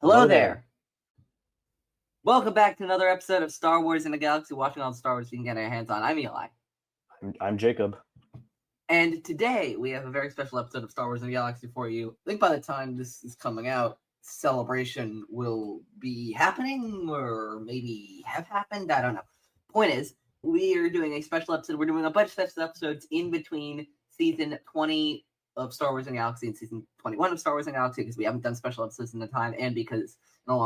Hello there. Welcome back to another episode of Star Wars in the Galaxy, watching all the Star Wars we can get our hands on. I'm Eli. I'm Jacob. And today we have a very special episode of Star Wars in the Galaxy for you. I think by the time this is coming out, celebration will be happening, or maybe have happened. I don't know. Point is, we are doing a special episode. We're doing a bunch of special episodes in between season 20 of Star Wars in the Galaxy and season 21 of Star Wars in the Galaxy, because we haven't done special episodes in a long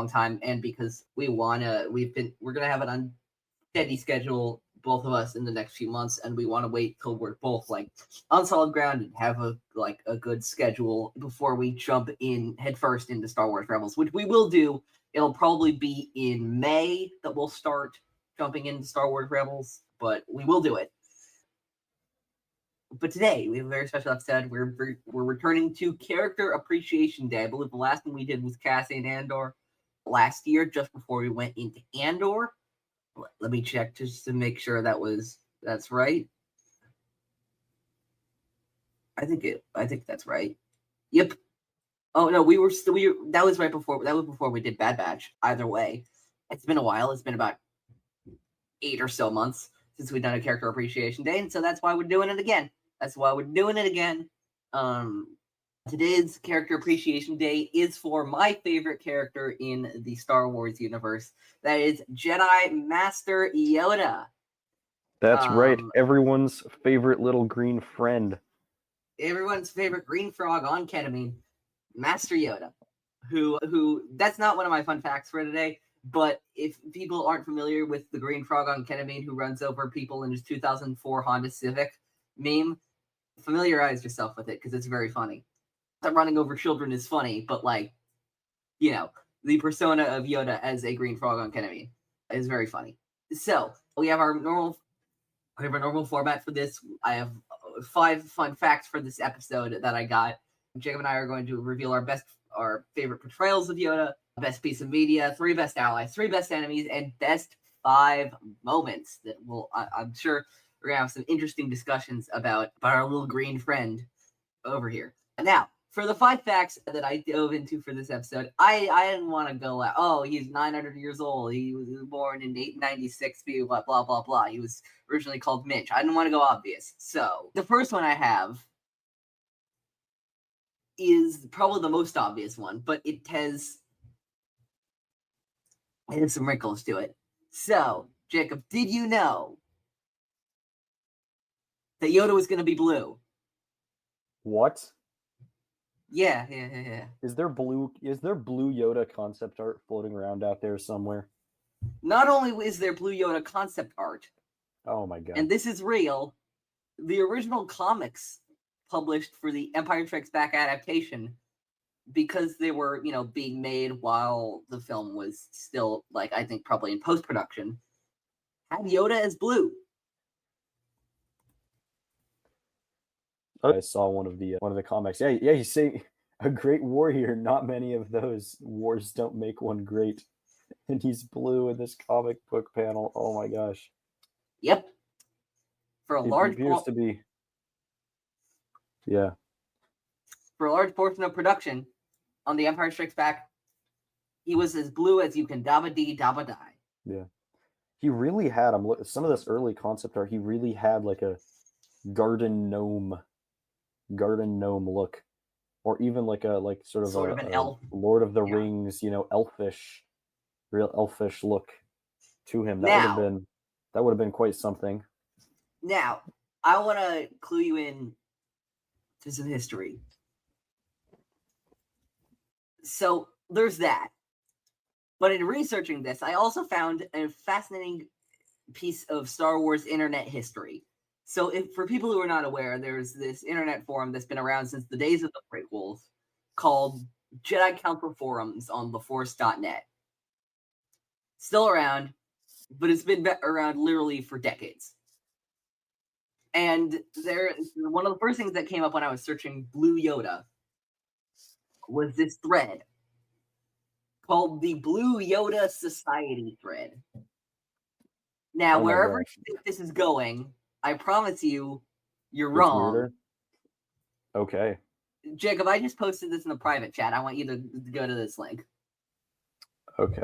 time, and because we're gonna have it on steady schedule, both of us, in the next few months, and we want to wait till we're both like on solid ground and have a good schedule before we jump in headfirst into Star Wars Rebels, which we will do. It'll probably be in May that we'll start jumping into Star Wars Rebels, but we will do it. But today we have a very special episode. We're returning to Character Appreciation Day. I believe the last one we did was Cassian Andor last year, just before we went into Andor. Let me check just to make sure that's right. I think that's right. Yep. Oh no, that was before we did Bad Batch. Either way, it's been a while. It's been about 8 or so months since we've done a Character Appreciation Day, and so that's why we're doing it again. Today's Character Appreciation Day is for my favorite character in the Star Wars universe. That is Jedi Master Yoda. That's right. Everyone's favorite little green friend. Everyone's favorite green frog on ketamine, Master Yoda. Who that's not one of my fun facts for today, but if people aren't familiar with the green frog on ketamine who runs over people in his 2004 Honda Civic meme, familiarize yourself with it because it's very funny. That running over children is funny, but the persona of Yoda as a green frog on ketamine is very funny. So we have our normal format for this. I have 5 fun facts for this episode that I got. Jacob and I are going to reveal our favorite portrayals of Yoda, best piece of media, 3 best allies, 3 best enemies, and best 5 moments that I'm sure we're gonna have some interesting discussions about our little green friend over here. Now, for the 5 facts that I dove into for this episode, I didn't want to go like, oh, he's 900 years old. He was born in 896, blah, blah, blah, blah. He was originally called Minch. I didn't want to go obvious. So the first one I have is probably the most obvious one, but it has some wrinkles to it. So, Jacob, did you know that Yoda was going to be blue? What? Yeah. Is there blue Yoda concept art floating around out there somewhere? Not only is there blue Yoda concept art, oh my god, and this is real, the original comics published for the Empire Strikes Back adaptation, because they were, being made while the film was still, I think probably in post-production, had Yoda as blue. I saw one of the comics. Yeah, he's saying a great warrior. Not many of those. Wars don't make one great. And he's blue in this comic book panel. Oh my gosh. Yep. For a large portion of production on The Empire Strikes Back, he was as blue as you can dabba dee dabba die. Yeah. He really had some of this early concept art. He really had like a garden gnome look, or even like sort of an elf, Lord of the Rings, real elfish look to him. That would have been quite something. Now, I want to clue you in to some history. So there's that. But in researching this, I also found a fascinating piece of Star Wars internet history. So for people who are not aware, there's this internet forum that's been around since the days of the prequels called Jedi Council Forums on theforce.net. Still around, but it's been around literally for decades. And one of the first things that came up when I was searching Blue Yoda was this thread called the Blue Yoda Society thread. Now, wherever you think this is going, I promise you, you're wrong. Weirder. Okay. Jacob, I just posted this in the private chat. I want you to go to this link. Okay.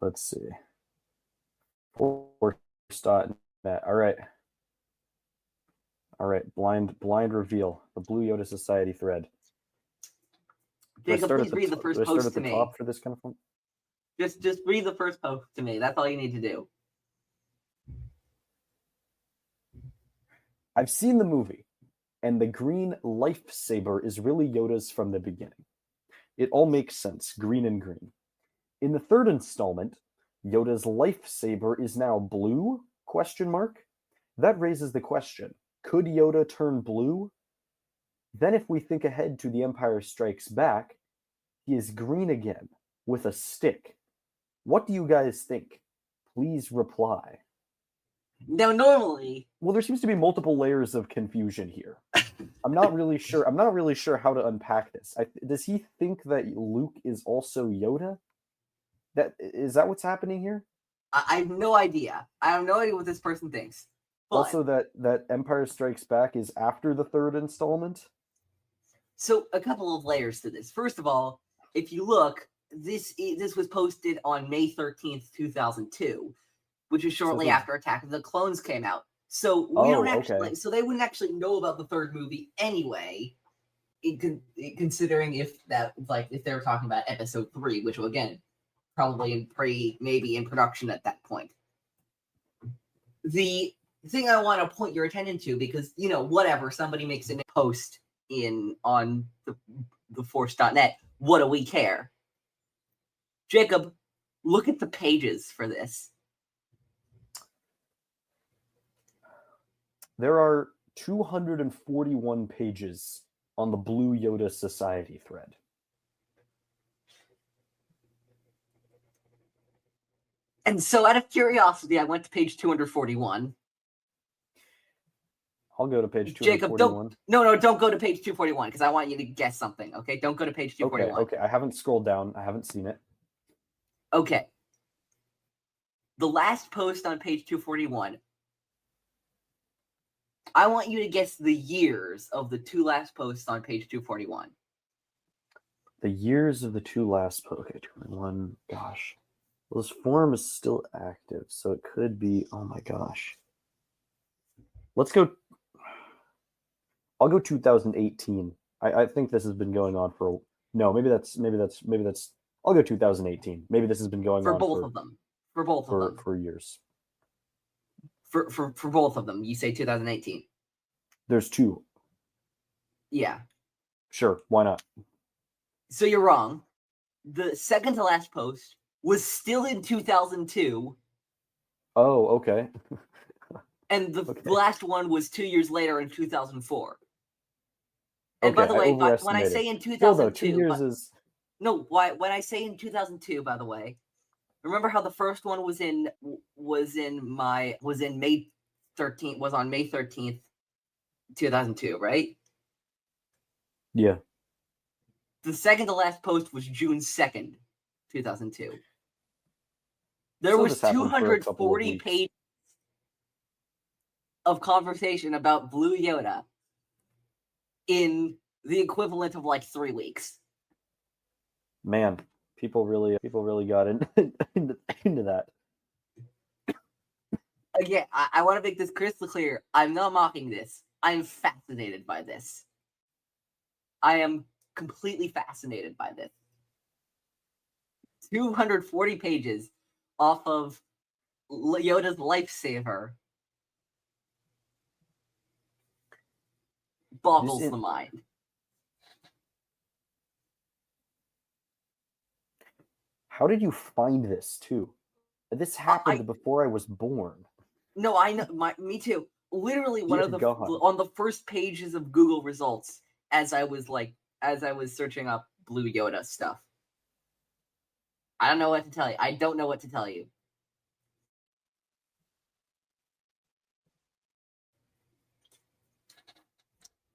Let's see. Force.net. All right. All right. Blind reveal. The Blue Yoda Society thread. Jacob, please read the first post to me. Top for this kind of fun? Just read the first post to me. That's all you need to do. I've seen the movie, and the green lifesaber is really Yoda's from the beginning. It all makes sense, green and green. In the third installment, Yoda's lifesaber is now blue? ? That raises the question, could Yoda turn blue? Then if we think ahead to The Empire Strikes Back, he is green again, with a stick. What do you guys think? Please reply. Now, normally... Well, there seems to be multiple layers of confusion here. I'm not really sure how to unpack this. Does he think that Luke is also Yoda? Is that what's happening here? I have no idea. I have no idea what this person thinks. But... Also, that Empire Strikes Back is after the third installment? So, a couple of layers to this. First of all, if you look, this was posted on May 13th, 2002, which was shortly after Attack of the Clones came out. So we don't actually, so they wouldn't actually know about the third movie anyway, considering if they were talking about Episode 3, which will again probably maybe in production at that point. The thing I want to point your attention to, because whatever, somebody makes a post on the Force.net, what do we care? Jacob, look at the pages for this. There are 241 pages on the Blue Yoda Society thread. And so out of curiosity, I went to page 241. I'll go to page 241. Jacob, don't go to page 241, because I want you to guess something, okay? Don't go to page 241. Okay, I haven't scrolled down. I haven't seen it. Okay. The last post on page 241, I want you to guess the years of the two last posts on page 241. The years of the two last posts. Okay, 241. Gosh. Well, this forum is still active, so it could be. Oh my gosh. Let's go. I'll go 2018. I think this has been going on for. No, maybe that's. I'll go 2018. Maybe this has been going on both of them. For both of them. For years. For both of them, you say 2018. There's two. Yeah. Sure, why not? So you're wrong. The second to last post was still in 2002. Oh, okay. And the last one was 2 years later in 2004. And by the way, when I say in 2002, when I say in 2002, by the way, remember how the first one was on May 13th, 2002, right? Yeah. The second to last post was June 2nd, 2002. There was 240 pages of conversation about Blue Yoda in the equivalent of 3 weeks. Man, people really got into that. Again, I want to make this crystal clear. I'm not mocking this. I'm fascinated by this. I am completely fascinated by this. 240 pages off of Yoda's lifesaver boggles the mind. How did you find this too? This happened before I was born. No, I know. Me too. Literally, on the first pages of Google results, as I was searching up Blue Yoda stuff. I don't know what to tell you. I don't know what to tell you.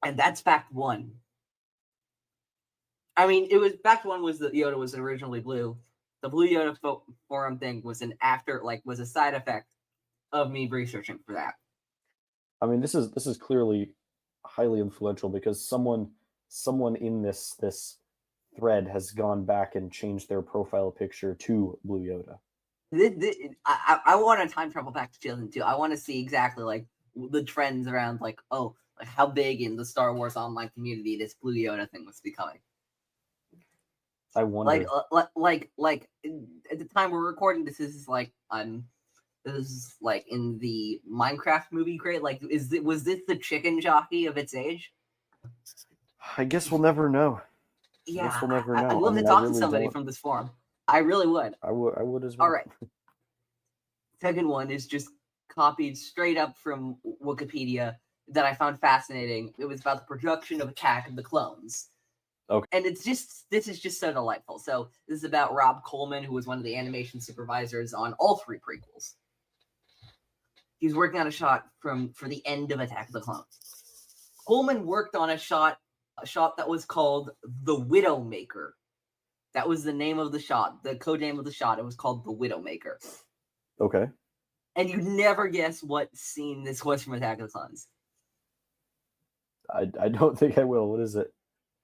And that's fact one. I mean, fact one was that Yoda was originally blue. The Blue Yoda forum thing was was a side effect of me researching for that. I mean, this is clearly highly influential because someone in this thread has gone back and changed their profile picture to Blue Yoda. I want to time travel back to 2002. I want to see exactly like the trends around like how big in the Star Wars online community this Blue Yoda thing was becoming. I wonder. Like at the time we're recording, this is like in the Minecraft movie crate. Like, was this the chicken jockey of its age? I guess we'll never know. Yeah, we'll never know. I'd love to talk to somebody from this forum. I really would. I would as well. All right. Second one is just copied straight up from Wikipedia that I found fascinating. It was about the production of Attack of the Clones. Okay. And this is just so delightful. So this is about Rob Coleman, who was one of the animation supervisors on all 3 prequels. He was working on a shot for the end of Attack of the Clones. Coleman worked on a shot that was called The Widowmaker. That was the name of the shot, the code name of the shot. It was called The Widowmaker. Okay. And you'd never guess what scene this was from Attack of the Clones. I don't think I will. What is it?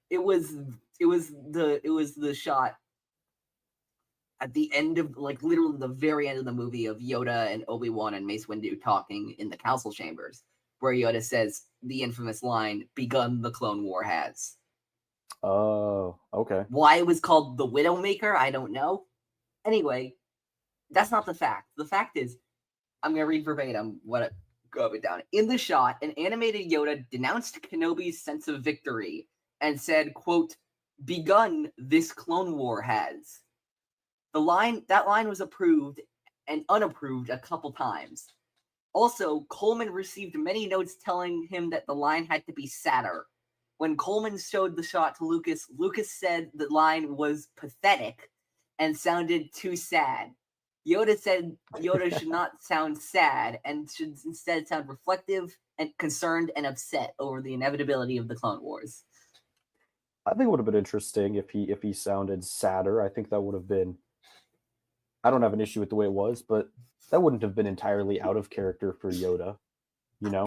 It was the shot at the end of, like, literally the very end of the movie of Yoda and Obi-Wan and Mace Windu talking in the council chambers, where Yoda says the infamous line, "Begun the Clone War has." Oh, okay. Why it was called the Widowmaker, I don't know. Anyway, that's not the fact. The fact is, I'm going to read verbatim what it goes down. In the shot, an animated Yoda denounced Kenobi's sense of victory and said, quote, "Begun this Clone War has." That line was approved and unapproved a couple times. Also, Coleman received many notes telling him that the line had to be sadder. When Coleman showed the shot to Lucas, Lucas said the line was pathetic and sounded too sad. Yoda said Yoda should not sound sad and should instead sound reflective and concerned and upset over the inevitability of the Clone Wars. I think it would have been interesting if he sounded sadder. I think that would have been. I don't have an issue with the way it was, but that wouldn't have been entirely out of character for Yoda. You know,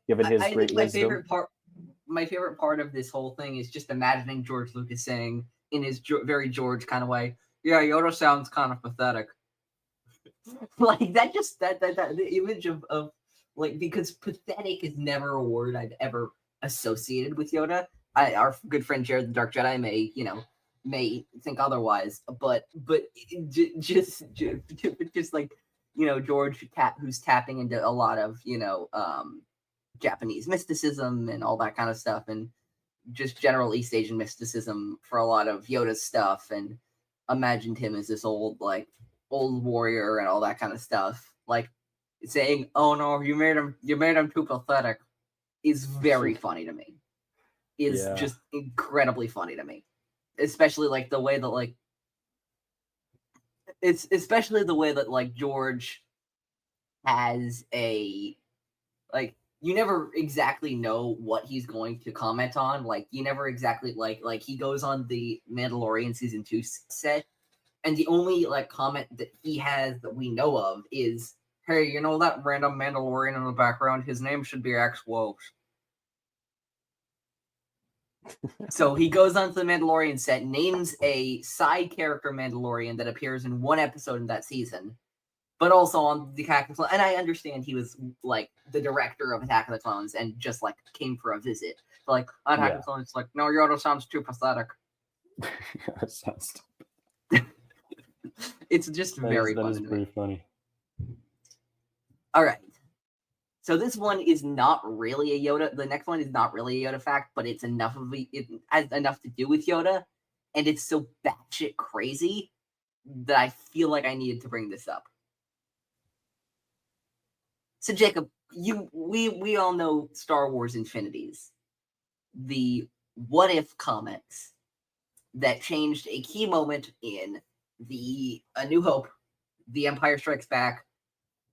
given his great wisdom. My favorite part of this whole thing is just imagining George Lucas saying in his very George kind of way, "Yeah, Yoda sounds kind of pathetic." Like that the image of like, because pathetic is never a word I've ever associated with Yoda. Our good friend Jared the Dark Jedi may think otherwise, but just like, George who's tapping into a lot of Japanese mysticism and all that kind of stuff, and just general East Asian mysticism for a lot of Yoda's stuff, and imagined him as this old warrior and all that kind of stuff. Like saying, "Oh no, you made him too pathetic," is very funny to me. Just incredibly funny to me. Especially the way that George has a you never exactly know what he's going to comment on. You never exactly like he goes on the Mandalorian season 2 set, and the only comment that he has that we know of is, "Hey, that random Mandalorian in the background? His name should be X-Woves." So he goes onto the Mandalorian set, names a side character Mandalorian that appears in one episode in that season, but also on the Attack of the Clones. And I understand he was the director of Attack of the Clones and just came for a visit. But on Attack of the Clones, it's "No, Yoda sounds too pathetic." That sounds stupid. It's just very funny. That is pretty funny. All right. So this one is not really a Yoda. The next one is not really a Yoda fact, but it's it has enough to do with Yoda, and it's so batshit crazy that I feel like I needed to bring this up. So Jacob, we all know Star Wars Infinities, the what if comics that changed a key moment in A New Hope, The Empire Strikes Back,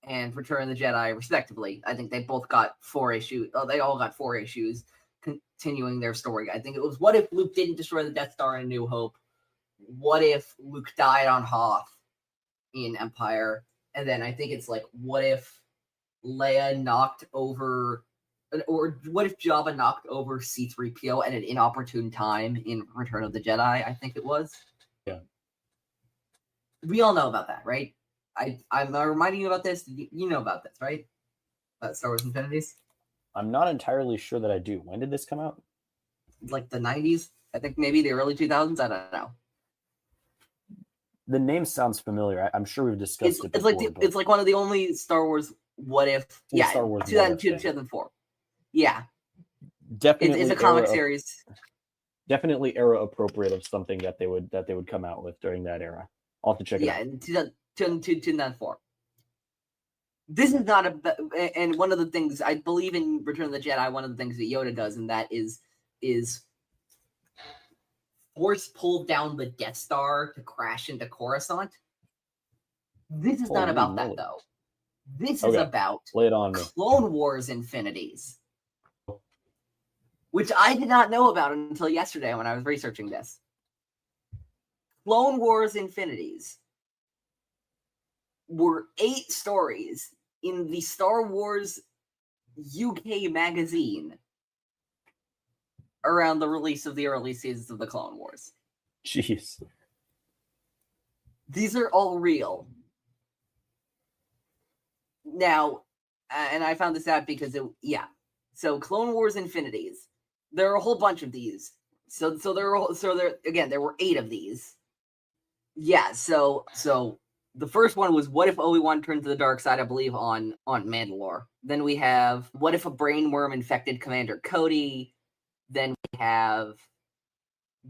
and Return of the Jedi, respectively. I think they both got 4 issues. Oh, they all got 4 issues continuing their story. I think it was, what if Luke didn't destroy the Death Star in A New Hope? What if Luke died on Hoth in Empire? And then I think it's what if Leia knocked over or what if Jabba knocked over C-3PO at an inopportune time in Return of the Jedi, I think it was? Yeah. We all know about that, right? I'm reminding you about this. You know about this, right? About Star Wars Infinities? I'm not entirely sure that I do. When did this come out? Like the 90s? I think maybe the early 2000s? I don't know. The name sounds familiar. I'm sure we've discussed it before. It's like one of the only Star Wars what if... Yeah, Star Wars 2002 to 2004. Yeah. Definitely it's a comic series. Definitely era appropriate of something that they would come out with during that era. I'll have to check it out. Yeah, 2004. This is not and one of the things I believe in Return of the Jedi, one of the things that Yoda does, and that is force pulled down the Death Star to crash into Coruscant. This is not about that, though. This is about Lay it on me. Clone Wars Infinities, which I did not know about until yesterday when I was researching this. Clone Wars Infinities were 8 stories in the Star Wars UK magazine around the release of the early seasons of the Clone Wars. Jeez. These are all real. Now, and I found this out because so Clone Wars Infinities, there are a whole bunch of these. So there were 8 of these. Yeah, so the first one was what if Obi-Wan turned to the dark side, I believe, on Mandalore. Then we have what if a brain worm infected Commander Cody. Then we have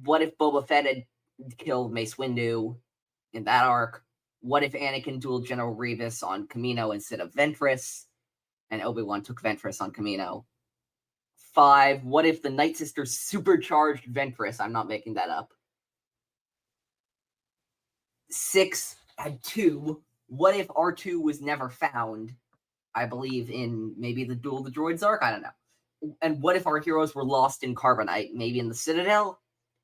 what if Boba Fett had killed Mace Windu in that arc. What if Anakin dueled General Grievous on Kamino instead of Ventress, and Obi-Wan took Ventress on Kamino. 5, what if the Night Sisters supercharged Ventress? I'm not making that up. 6 had 2. What if R2 was never found? I believe in maybe the Duel of the Droids arc. I don't know. And what if our heroes were lost in Carbonite? Maybe in the Citadel.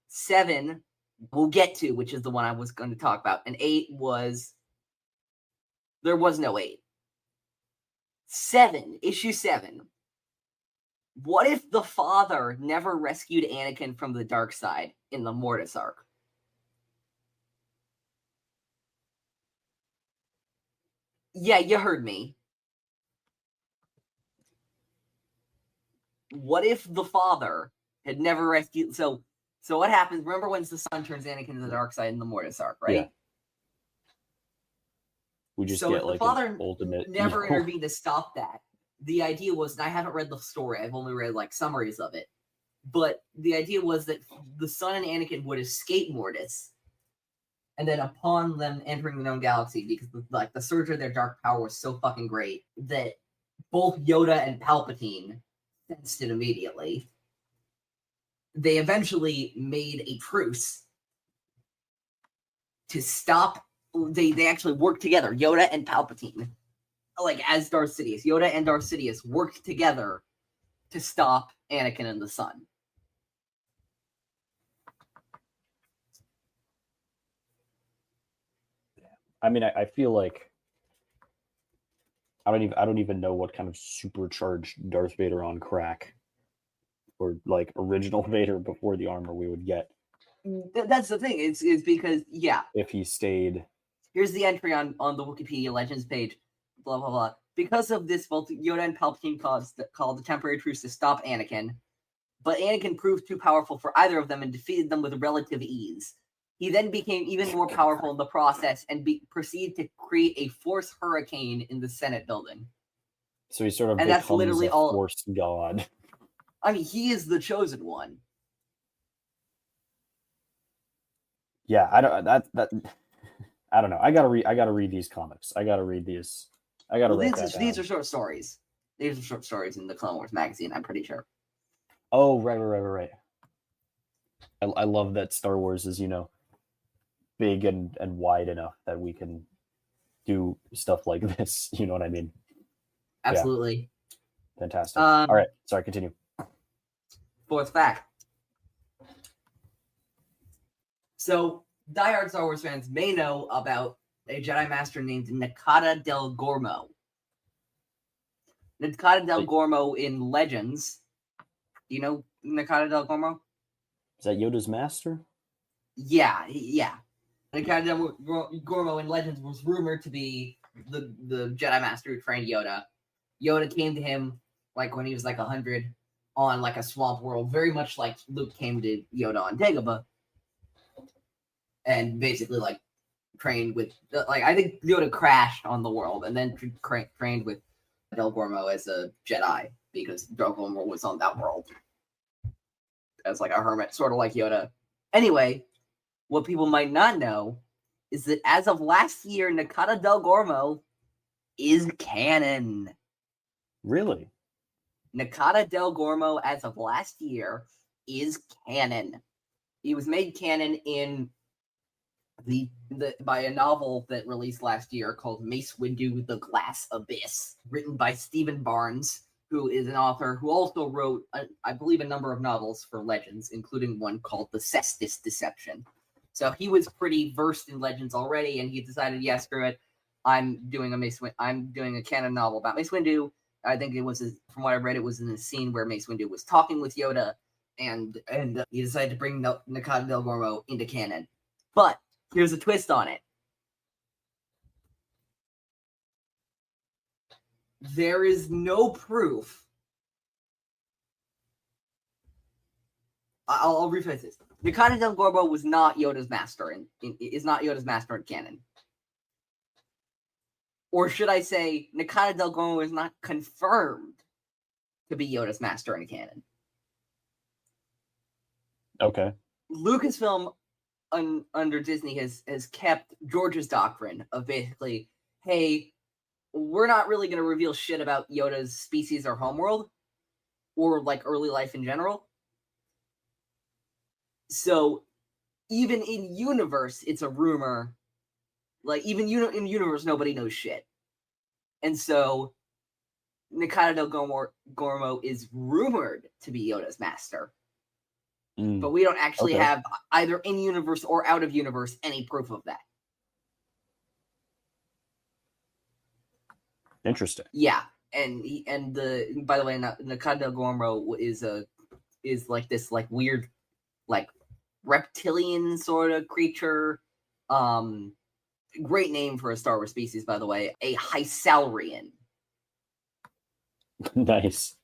7, we'll get to, which is the one I was going to talk about. And 8 was there was no 8. 7, issue 7. What if the father never rescued Anakin from the dark side in the Mortis arc? Yeah, you heard me. What if the father had never rescued... So what happens? Remember when the son turns Anakin to the dark side in the Mortis arc, right? Yeah. We just get the father an ultimate never intervened to stop that. The idea was, and I haven't read the story, I've only read summaries of it, but the idea was that the son and Anakin would escape Mortis, and then upon them entering the known galaxy, because the surge of their dark power was so fucking great that both Yoda and Palpatine sensed it immediately. They eventually made a truce to stop. They actually worked together, Yoda and Palpatine, as Darth Sidious. Yoda and Darth Sidious worked together to stop Anakin and the Son. I mean, I feel like I don't even know what kind of supercharged Darth Vader on crack or original Vader before the armor we would get. That's the thing. It's because if he stayed. Here's the entry on the Wikipedia Legends page. Blah blah blah. Because of this, both Yoda and Palpatine called the temporary truce to stop Anakin, but Anakin proved too powerful for either of them and defeated them with relative ease. He then became even more powerful in the process and proceeded to create a Force hurricane in the Senate building. So he sort of and becomes that's literally a all. Force god. I mean, he is the chosen one. Yeah, I don't know. I gotta read these comics. I gotta read these. These are short stories. These are short stories in the Clone Wars magazine, I'm pretty sure. Oh, right. I love that Star Wars is, big and wide enough that we can do stuff like this. You know what I mean? Absolutely. Yeah. Fantastic. All right. Sorry, continue. 4th fact. So, diehard Star Wars fans may know about a Jedi Master named Nakata del Gormo. Nakata del Gormo in Legends. Do you know Nakata del Gormo? Is that Yoda's master? Yeah. Nakata del Gormo in Legends was rumored to be the Jedi Master who trained Yoda. Yoda came to him like when he was like 100 on like a swamp world, very much like Luke came to Yoda on Dagobah, and basically like trained with like I think Yoda crashed on the world and then trained with Del Gormo as a Jedi because Del Gormo was on that world as like a hermit, sort of like Yoda. Anyway, what people might not know is that as of last year, Nakata del Gormo is canon. Really? Nakata del Gormo, as of last year, is canon. He was made canon in by a novel that released last year called Mace Windu: The Glass Abyss, written by Stephen Barnes, who is an author who also wrote, I believe, a number of novels for Legends, including one called The Cestus Deception. So he was pretty versed in Legends already, and he decided, yeah, screw it, I'm doing a canon novel about Mace Windu. I think it was, from what I read, it was in a scene where Mace Windu was talking with Yoda, and he decided to bring Nakata del Gormo into canon. But here's a twist on it. There is no proof. I'll rephrase this. Nakata del Gormo was not Yoda's master is not Yoda's master in canon. Or should I say, Nakata del Gormo is not confirmed to be Yoda's master in canon. Okay. Lucasfilm under Disney has kept George's doctrine of basically, hey, we're not really going to reveal shit about Yoda's species or homeworld, or like early life in general. So even in universe, it's a rumor. Like even in universe, nobody knows shit. And so Nakata del Gormo is rumored to be Yoda's master. But we don't actually have either in universe or out of universe any proof of that. Interesting. Yeah, and by the way, Nakata del Gormo is like this like weird like reptilian sort of creature. Great name for a Star Wars species, by the way. A Hysalrian. Nice.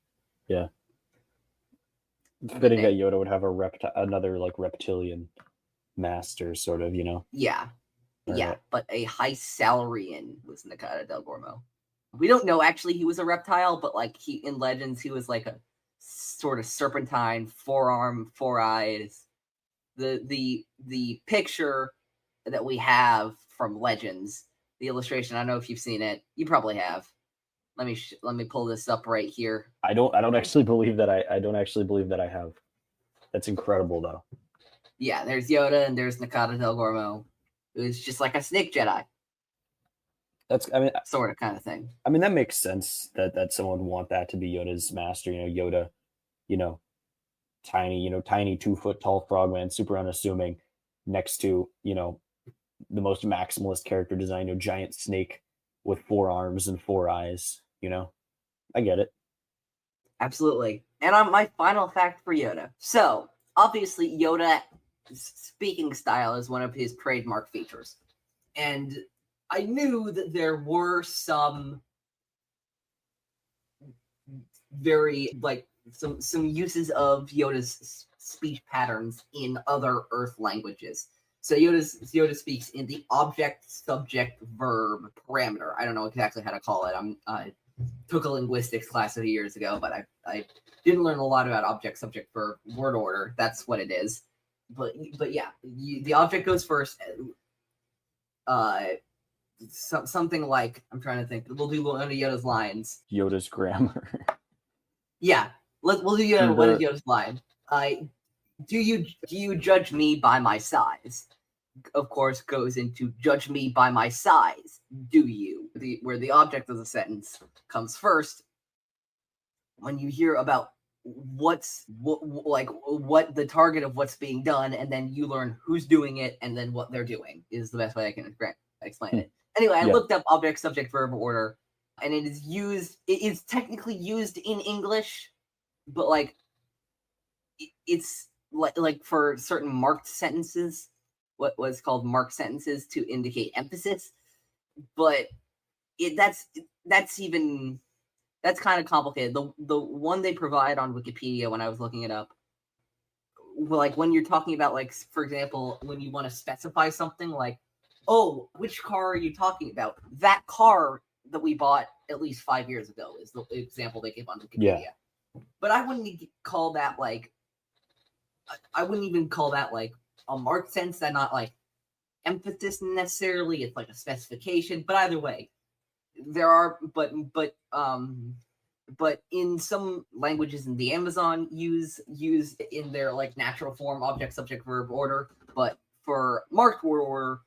Yeah. Fitting that Yoda would have another like reptilian master, sort of, you know. Yeah. But a Hysalrian was Nakata del Gormo. We don't know actually he was a reptile, but like in Legends he was like a sort of serpentine, four-armed, four eyes. The picture that we have from Legends, the illustration, I don't know if you've seen it. You probably have. Let me pull this up right here. I don't actually believe that I don't actually believe that I have. That's incredible though. Yeah, there's Yoda and there's Nakata del Gormo. It was just like a snake Jedi. Sort of kind of thing. I mean, that makes sense that someone would want that to be Yoda's master. You know, Yoda, tiny 2 foot tall frogman, super unassuming, next to, the most maximalist character design, giant snake with 4 arms and 4 eyes. I get it. Absolutely. And on my final fact for Yoda. So, obviously, Yoda's speaking style is one of his trademark features. And I knew that there were some very, some uses of Yoda's speech patterns in other Earth languages. So Yoda speaks in the object, subject, verb parameter. I don't know exactly how to call it. I took a linguistics class a few years ago, but I didn't learn a lot about object, subject, verb, word order. That's what it is. But yeah, the object goes first. Something like, I'm trying to think. We'll do one of Yoda's lines. Yoda's grammar. Yeah, we'll do Yoda. What is Yoda's line? Do you judge me by my size? Of course, goes into judge me by my size. Do you? Where the object of the sentence comes first. When you hear about what the target of what's being done, and then you learn who's doing it, and then what they're doing is the best way I can explain it. Anyway, I looked up object, subject, verb order and it is technically used in English, but like it's like for certain marked sentences, what was called marked sentences to indicate emphasis, but that's kind of complicated. The one they provide on Wikipedia when I was looking it up, like when you're talking about, like, for example, when you want to specify something like, oh, which car are you talking about? That car that we bought at least 5 years ago is the example they give on Wikipedia. Yeah. But I wouldn't call that like, I wouldn't even call that like a marked sense. That not like emphasis necessarily. It's like a specification. But either way, there are but in some languages in the Amazon use in their like natural form object subject verb order, but for marked word order,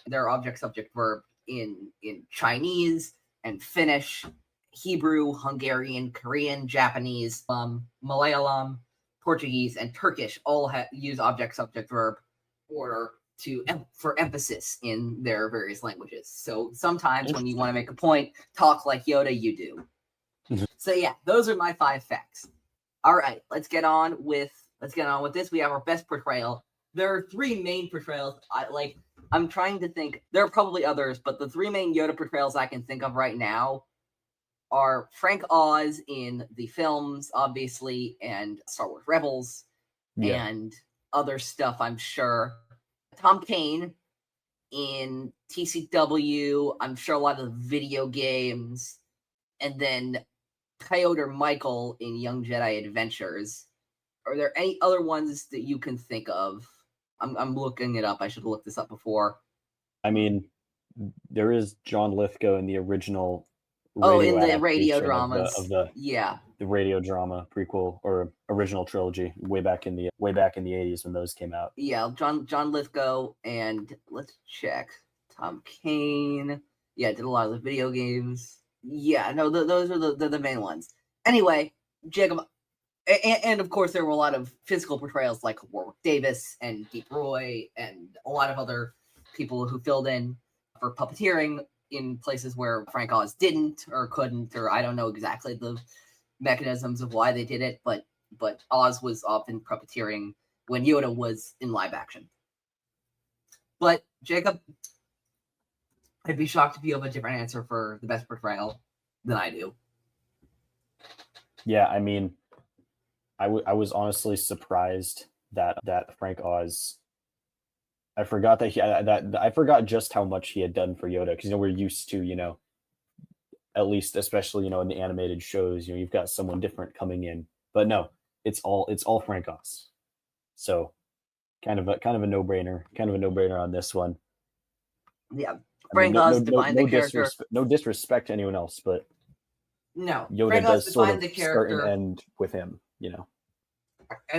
their object subject verb in Chinese and Finnish, Hebrew, Hungarian, Korean, Japanese, Malayalam, Portuguese, and Turkish all use object subject verb order for emphasis in their various languages. So sometimes when you want to make a point, talk like Yoda, you do. So yeah, those are my 5 facts. All right, let's get on with this. We have our best portrayal. There are 3 main portrayals. I'm trying to think. There are probably others, but the 3 main Yoda portrayals I can think of right now are Frank Oz in the films, obviously, and Star Wars Rebels, and other stuff, I'm sure. Tom Kane in TCW, I'm sure a lot of the video games, and then Coyote Michael in Young Jedi Adventures. Are there any other ones that you can think of? I'm looking it up. I should have looked this up before. I mean, there is John Lithgow in the original in the radio dramas of the radio drama prequel or original trilogy way back in the 80s when those came out. Yeah, John Lithgow, and let's check. Tom Kane. Yeah, did a lot of the video games. Yeah, no, those are the main ones. Anyway, Jacob, and of course there were a lot of physical portrayals like Warwick Davis and Deep Roy and a lot of other people who filled in for puppeteering in places where Frank Oz didn't or couldn't, or I don't know exactly the mechanisms of why they did it, but Oz was often puppeteering when Yoda was in live action. But Jacob, I'd be shocked if you have a different answer for the best portrayal than I do. Yeah, I mean, I was honestly surprised that Frank Oz. I forgot I forgot just how much he had done for Yoda, because we're used to at least especially in the animated shows you've got someone different coming in, but no, it's all Frank Oz. So kind of a no-brainer on this one. Yeah. Frank Oz defined the character. No disrespect to anyone else, but no, Yoda Frank does Oz sort of the character, start and end with him,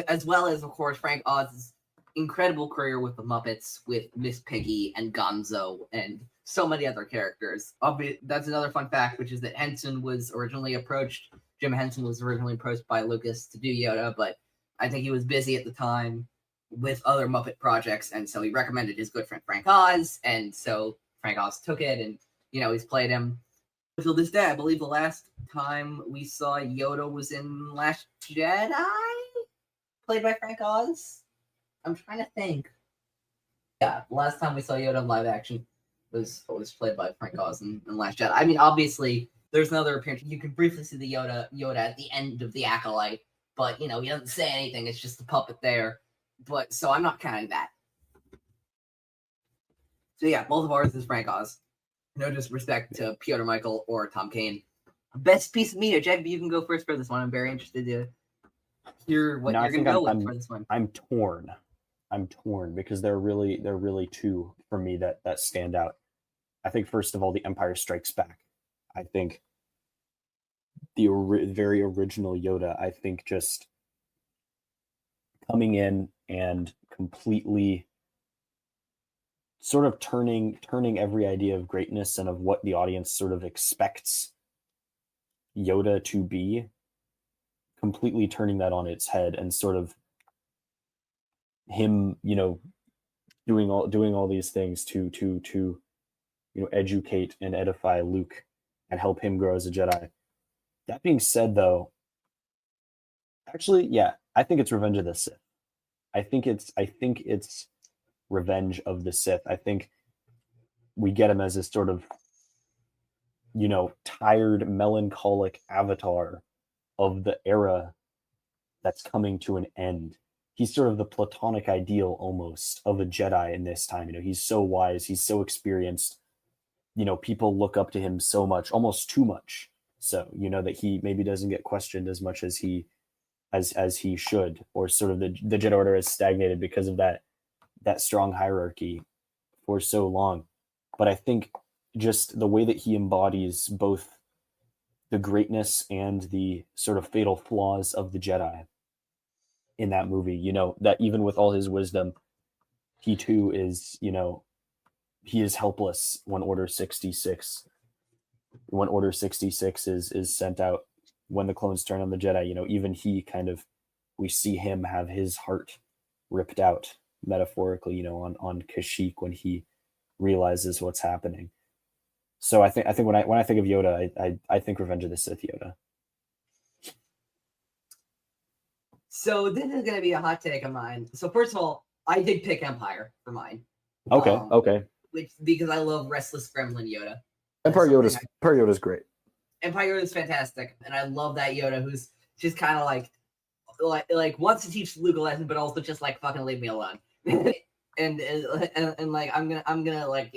as well as, of course, Frank Oz's incredible career with the Muppets, with Miss Piggy and Gonzo, and so many other characters. That's another fun fact, which is that Jim Henson was originally approached by Lucas to do Yoda, but I think he was busy at the time with other Muppet projects, and so he recommended his good friend Frank Oz, and so Frank Oz took it, and he's played him until this day. I believe the last time we saw Yoda was in Last Jedi, played by Frank Oz. I'm trying to think. Yeah, the last time we saw Yoda in live action was played by Frank Oz in Last Jedi. I mean, obviously, there's another appearance. You can briefly see the Yoda at the end of The Acolyte, but he doesn't say anything. It's just a puppet there. But so I'm not counting that. So yeah, both of ours is Frank Oz. No disrespect to Piotr Michael or Tom Kane. Best piece of media, Jack. You can go first for this one. I'm very interested to hear what you're going to go with for this one. I'm torn because there are really 2 for me that stand out. I think first of all, The Empire Strikes Back. I think the very original Yoda. I think just coming in and completely sort of turning every idea of greatness and of what the audience sort of expects Yoda to be, completely turning that on its head, and sort of him, doing all these things to educate and edify Luke and help him grow as a Jedi. That being said, though, actually, yeah, I think it's Revenge of the Sith. I think it's Revenge of the Sith. I think we get him as a sort of, tired, melancholic avatar of the era that's coming to an end. He's sort of the platonic ideal almost of a Jedi in this time. He's so wise, he's so experienced. People look up to him so much, almost too much. So, that he maybe doesn't get questioned as much as he should, or sort of the Jedi Order has stagnated because of that strong hierarchy for so long. But I think just the way that he embodies both the greatness and the sort of fatal flaws of the Jedi in that movie, that even with all his wisdom, he too is, he is helpless when Order 66 is sent out, when the clones turn on the Jedi, even he we see him have his heart ripped out metaphorically, on Kashyyyk when he realizes what's happening. So I think when I think of Yoda, I think Revenge of the Sith Yoda. So this is going to be a hot take of mine. So first of all, I did pick Empire for mine. Okay, okay. Because I love Restless Gremlin Yoda. Empire Yoda's great. Empire Yoda's fantastic, and I love that Yoda who's just kind of like wants to teach Luke a lesson, but also just like fucking leave me alone. and like I'm gonna like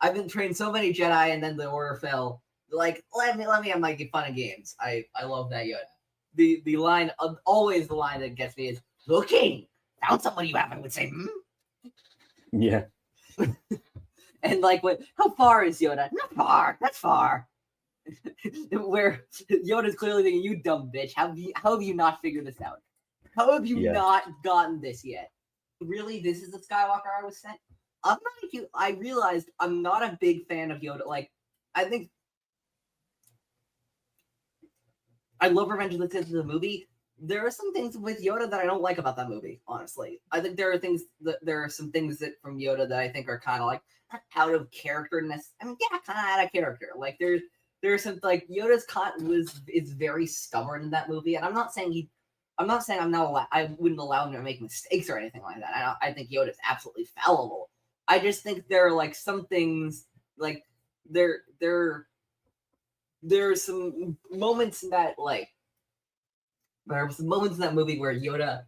I've been trained so many Jedi, and then the Order fell. Like let me have my fun and games. I love that Yoda. The line, always the line that gets me is, "Looking, found someone you haven't," would say, "Hmm?" Yeah. And like, how far is Yoda? Not far. That's far. Where Yoda's clearly thinking, "You dumb bitch. How have you not figured this out? How have you not gotten this yet? Really, this is the Skywalker I was sent." I realized I'm not a big fan of Yoda. Like, I think I love Revenge of the Sith as a movie. There are some things with Yoda that I don't like about that movie, honestly. I think there are some things that from Yoda that I think are kind of like out of characterness. I mean, yeah, kind of out of character. Like there's some like Yoda's is very stubborn in that movie, and I'm not saying I wouldn't allow him to make mistakes or anything like that. I think Yoda's absolutely fallible. I just think there are like some things like there are some moments in that there were some moments in that movie where Yoda,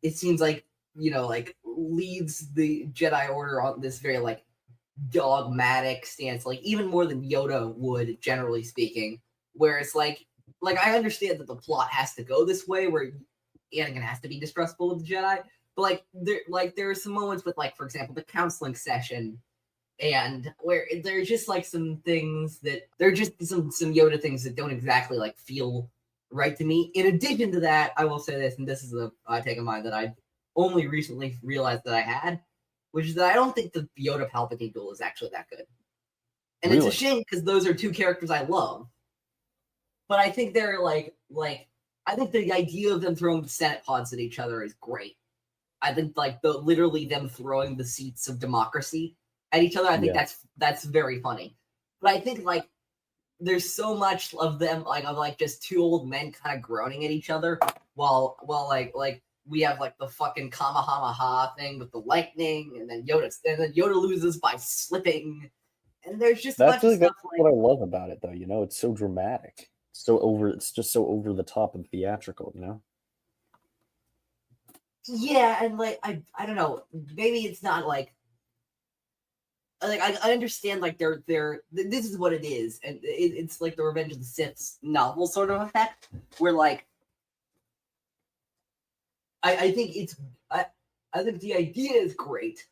it seems like, like leads the Jedi Order on this very like dogmatic stance, like even more than Yoda would, generally speaking, where it's like I understand that the plot has to go this way, where Anakin has to be distrustful of the Jedi, but there are some moments with, like, for example, the counseling session, and where there's just like some things that they're just some Yoda things that don't exactly like feel right to me. In addition to that, I will say this, and this is a take of mine that I only recently realized that I had, which is that I don't think the Yoda Palpatine duel is actually that good. And It's a shame because those are two characters I love. But I think they're I think the idea of them throwing the Senate pods at each other is great. I think literally them throwing the seats of democracy at each other, I think that's very funny. But I think there's so much of them of just two old men kind of groaning at each other while we have the fucking Kamehameha thing with the lightning, and then Yoda loses by slipping, and there's just that's really stuff what I love about it, though. It's so dramatic, it's just so over the top and theatrical, Yeah, and I don't know, maybe it's not I understand this is what it is, and it's like the Revenge of the Sith novel sort of effect, where I think I think the idea is great,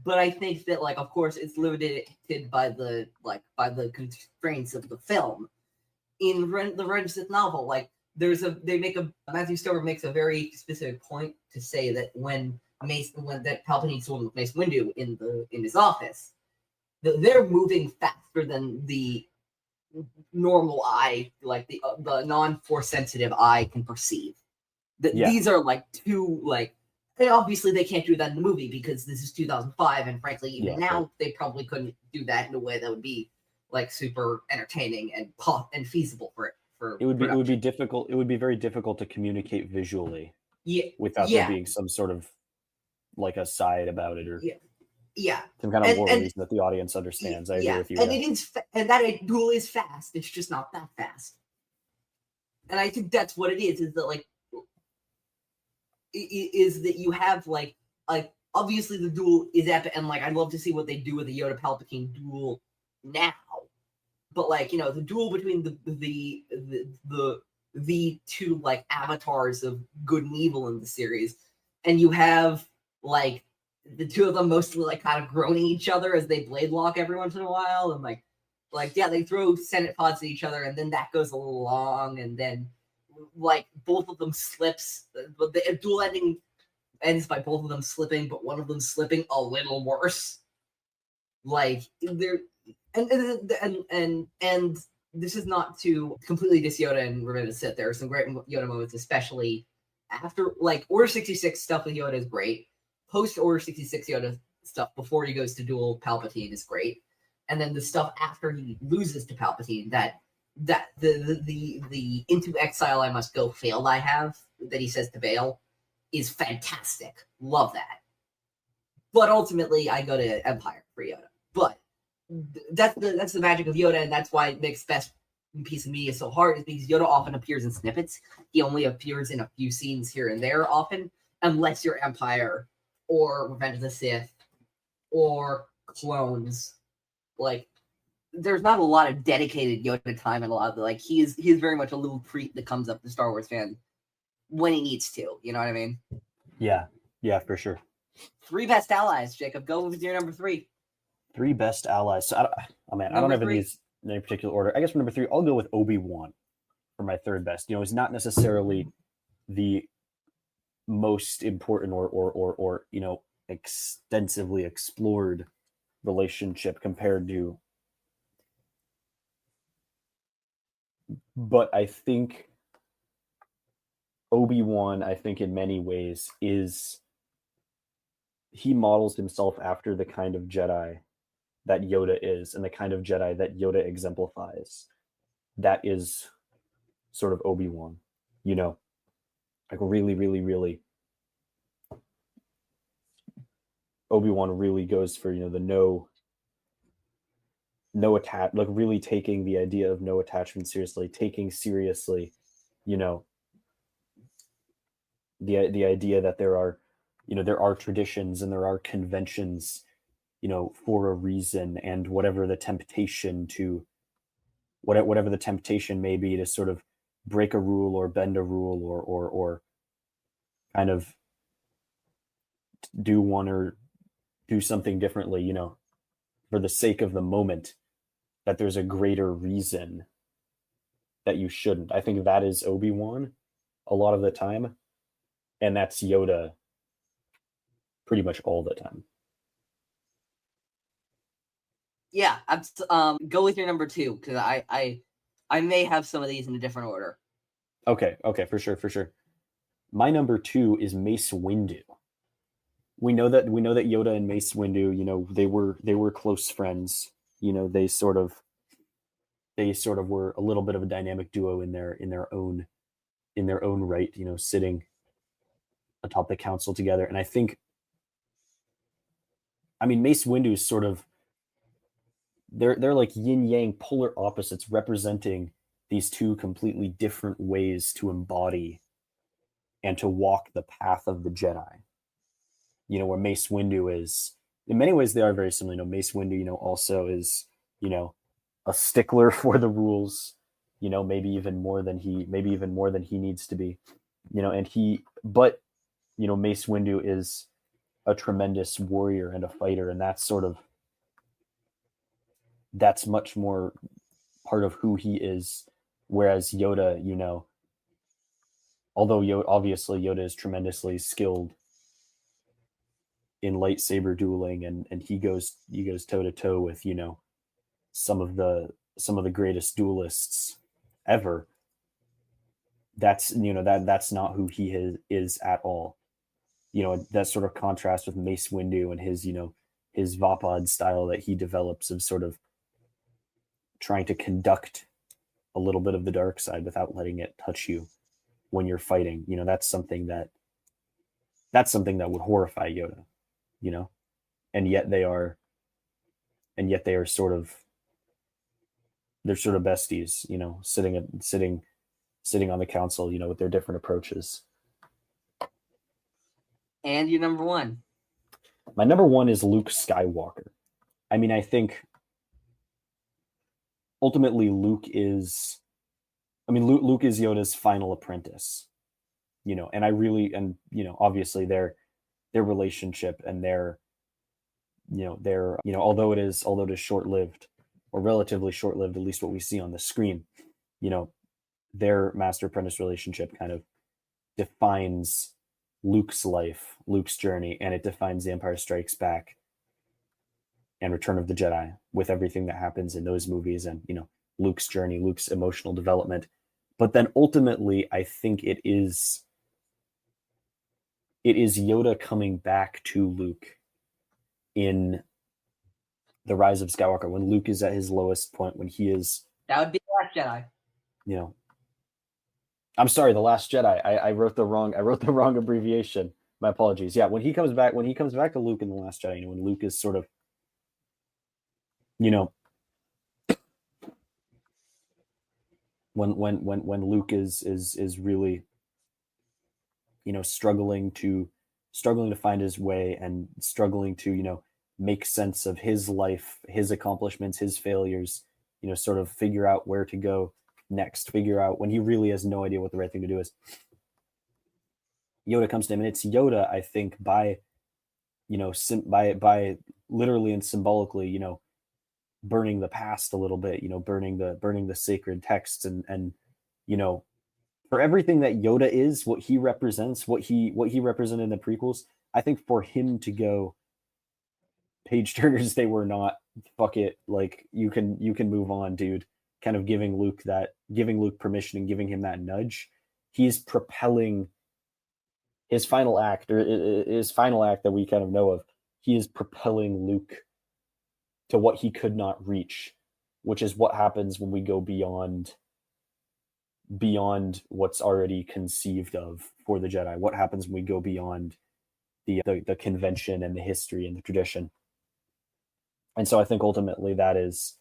but I think that of course it's limited by the constraints of the film. In the Revenge of the Sith novel, Matthew Stover makes a very specific point to say that when Palpatine told Mace Windu in his office, they're moving faster than the normal eye, the non-force sensitive eye can perceive. These are two and obviously they can't do that in the movie because this is 2005, and frankly, even now they probably couldn't do that in a way that would be like super entertaining and pop and feasible for it. It would be difficult. It would be very difficult to communicate visually. Yeah. Without there being some sort of like a side about it, or some kind of moral reason that the audience understands. I agree with you. And it is, and that duel is fast. It's just not that fast. And I think that's what it is. Is that like, is that you have like obviously the duel is epic, and like I'd love to see what they do with the Yoda Palpatine duel now. But like, you know, the duel between the two like avatars of good and evil in the series, and you have like the two of them mostly like kind of groaning each other as they blade lock every once in a while, and like they throw Senate pods at each other, and then that goes a little long, and then like both of them slips, but the duel ending ends by both of them slipping, but one of them slipping a little worse. Like they're and this is not to completely diss Yoda and Revenge of the Sith. There are some great Yoda moments, especially after like Order 66 stuff with Yoda is great. Post Order 66 Yoda stuff before he goes to duel Palpatine is great, and then the stuff after he loses to Palpatine, that the Into Exile I Must Go failed I have that he says to Bail is fantastic. Love that. But ultimately, I go to Empire for Yoda. But that's the magic of Yoda, and that's why it makes best piece of media so hard, is because Yoda often appears in snippets. He only appears in a few scenes here and there often, unless you're Empire or Revenge of the Sith or Clones. Like, there's not a lot of dedicated Yoda time, and a lot of like he's very much a little treat that comes up to Star Wars fan when he needs to. You know what I mean? Yeah, for sure. 3 best allies, Jacob. Go with your number 3. 3 best allies. So I don't have these in any particular order. I guess for number 3, I'll go with Obi-Wan for my 3rd best. You know, he's not necessarily the most important or you know, extensively explored relationship compared to, but I think Obi-Wan, I think in many ways he models himself after the kind of Jedi that Yoda is, and the kind of Jedi that Yoda exemplifies. That is sort of Obi-Wan, you know, like really, really, really. Obi-Wan really goes for, you know, the no attach, like really taking the idea of no attachment seriously, taking seriously, you know, the idea that there are traditions and there are conventions, you know, for a reason, and whatever the temptation may be to sort of break a rule or bend a rule or kind of do something differently, you know, for the sake of the moment, that there's a greater reason that you shouldn't. I think that is Obi-Wan a lot of the time, and that's Yoda pretty much all the time. Yeah, go with your number 2, because I may have some of these in a different order. Okay, for sure. My number 2 is Mace Windu. We know that Yoda and Mace Windu, you know, they were close friends. You know, they sort of were a little bit of a dynamic duo in their own right, you know, sitting atop the council together. And I think, I mean, Mace Windu is sort of, they're like yin yang polar opposites, representing these two completely different ways to embody and to walk the path of the Jedi. You know, where Mace Windu is, in many ways they are very similar. You know, Mace Windu, you know, also is, you know, a stickler for the rules, you know, maybe even more than he needs to be, you know, but you know, Mace Windu is a tremendous warrior and a fighter, and that's much more part of who he is. Whereas Yoda, you know, although obviously Yoda is tremendously skilled in lightsaber dueling, and he goes toe to toe with, you know, some of the greatest duelists ever. That's, you know, that's not who he is at all. You know, that sort of contrast with Mace Windu and his, you know, his Vapad style that he develops of sort of trying to conduct a little bit of the dark side without letting it touch you when you're fighting. That's something that would horrify Yoda, and yet they are sort of besties, sitting on the council, with their different approaches. And your number one? My number one is Luke Skywalker. I mean, I think ultimately Luke is Yoda's final apprentice, and obviously their relationship and their although it is short-lived, or relatively short-lived, at least what we see on the screen, their master apprentice relationship kind of defines Luke's life, Luke's journey, and it defines The Empire Strikes Back and Return of the Jedi, with everything that happens in those movies, and Luke's journey, Luke's emotional development. But then ultimately, I think it is Yoda coming back to Luke in The Rise of Skywalker, when Luke is at his lowest point, when he is... That would be The Last Jedi. I'm sorry, The Last Jedi. I wrote the wrong abbreviation. My apologies. Yeah, when he comes back to Luke in The Last Jedi, when Luke is sort of, when Luke is really, struggling to find his way, and struggling to, make sense of his life, his accomplishments, his failures, sort of figure out where to go next, figure out when he really has no idea what the right thing to do is. Yoda comes to him, and it's Yoda, I think, by literally and symbolically, burning the past a little bit, burning the sacred texts, and for everything that Yoda is, what he represents, what he represented in the prequels, I think for him to go, page turners they were not, fuck it, like you can move on, dude, kind of giving Luke permission and giving him that nudge, he's propelling his final act that we kind of know of. He is propelling Luke to what he could not reach, which is what happens when we go beyond what's already conceived of for the Jedi. What happens when we go beyond the convention and the history and the tradition. And so I think ultimately that is,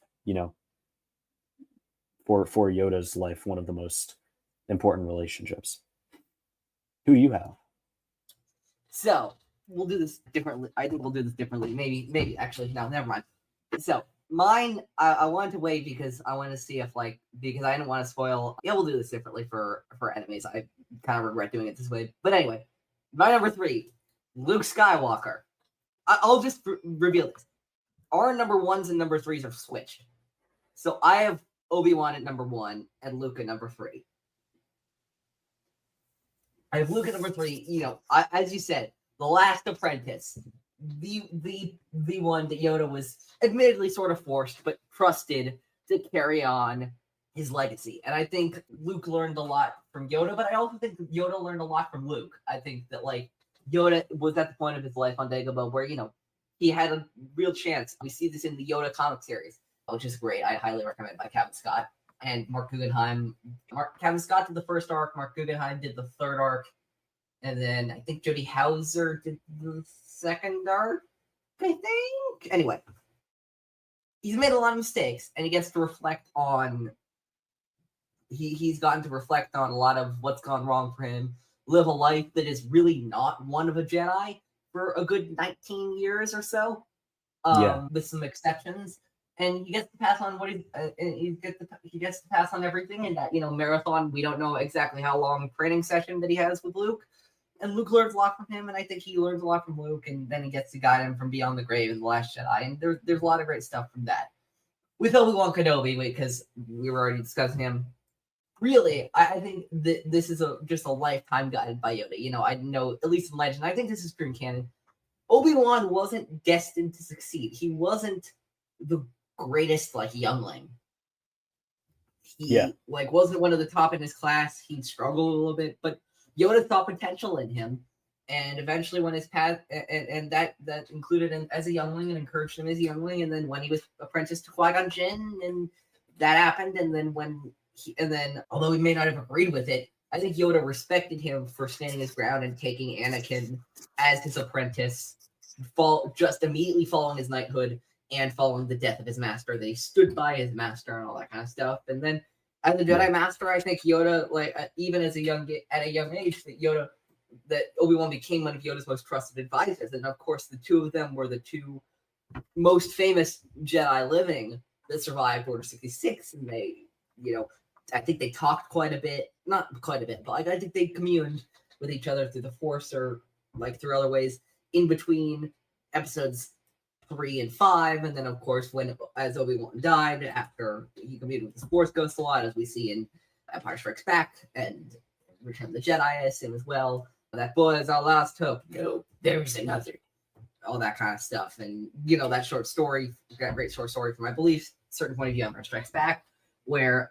for Yoda's life, one of the most important relationships. Who do you have? So we'll do this differently. I think we'll do this differently. Maybe actually, no, never mind. So mine, I wanted to wait because I wanted to see if because I didn't want to spoil. Yeah, we'll do this differently for enemies. I kind of regret doing it this way. But anyway, my number 3, Luke Skywalker. I'll just reveal this. Our number 1s and number 3s are switched. So I have Obi-Wan at number 1 and Luke at number 3. I have Luke at number 3. As you said, the last apprentice, the one that Yoda was admittedly sort of forced, but trusted to carry on his legacy. And I think Luke learned a lot from Yoda, but I also think Yoda learned a lot from Luke. I think that Yoda was at the point of his life on Dagobah where he had a real chance. We see this in the Yoda comic series, which is great. I highly recommend, by Cavan Scott and Marc Guggenheim. Cavan Scott did the first arc, Marc Guggenheim did the third arc, and then I think Jody Hauser did the second arc, I think. Anyway, he's made a lot of mistakes, and he gets to reflect on... He's gotten to reflect on a lot of what's gone wrong for him, live a life that is really not one of a Jedi for a good 19 years or so, with some exceptions. And he gets to pass on he gets to pass on everything in that marathon. We don't know exactly how long training session that he has with Luke, and Luke learns a lot from him, and I think he learns a lot from Luke, and then he gets to guide him from beyond the grave in The Last Jedi, and there's a lot of great stuff from that. With Obi-Wan Kenobi, because we were already discussing him, really, I think that this is just a lifetime guided by Yoda. I know, at least in Legend, I think this is true in canon, Obi-Wan wasn't destined to succeed. He wasn't the greatest youngling. He wasn't one of the top in his class. He struggled a little bit, but Yoda saw potential in him, and eventually when his path and that included him as a youngling and encouraged him as a youngling, and then when he was apprenticed to Qui-Gon Jinn and that happened, and then although he may not have agreed with it, I think Yoda respected him for standing his ground and taking Anakin as his apprentice, just immediately following his knighthood and following the death of his master. That he stood by his master and all that kind of stuff. And then as a Jedi Master, I think Yoda, like even at a young age, that Obi-Wan became one of Yoda's most trusted advisors. And of course, the two of them were the two most famous Jedi living that survived Order 66, and they, I think they talked quite a bit, not quite a bit, but I think they communed with each other through the Force or like through other ways in between episodes 3 and 5, and then of course as Obi-Wan died, after he communed with his Force Ghost a lot, as we see in Empire Strikes Back and Return of the Jedi, I assume as well. That boy is our last hope. No, there's another. All that kind of stuff, and that short story, that great short story from my beliefs, certain point of view, Empire Strikes Back, where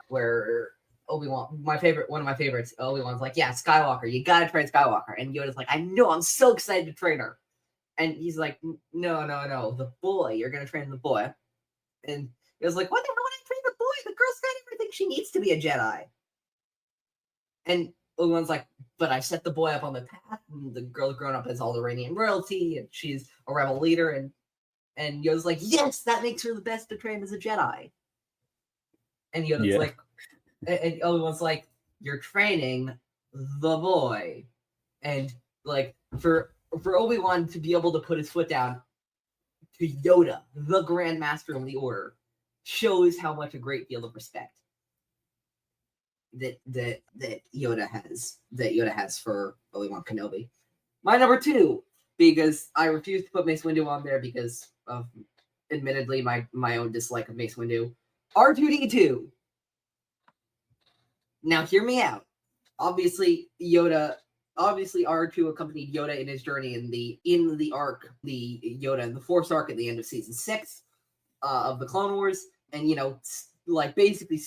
Obi-Wan, one of my favorites, Obi-Wan's like, yeah, Skywalker, you gotta train Skywalker, and Yoda's like, I know, I'm so excited to train her, and he's like, no, the boy, you're gonna train the boy, and he was like, what the hell would I train the boy? The girl's got everything she needs to be a Jedi, and Obi-Wan's like, but I set the boy up on the path, and the girl grown up as Alderaanian royalty, and she's a rebel leader, and Yoda's like, yes, that makes her the best to train as a Jedi. And Yoda's like, and Obi-Wan's like, you're training the boy. And like for Obi-Wan to be able to put his foot down to Yoda, the Grand Master of the Order, shows how much a great deal of respect that Yoda has for Obi-Wan Kenobi. My number 2, because I refuse to put Mace Windu on there because of, admittedly, my own dislike of Mace Windu. R2-D2. Now hear me out. Obviously R2 accompanied Yoda in his journey in the arc, the Yoda and the Force arc at the end of season 6 of the Clone Wars, and basically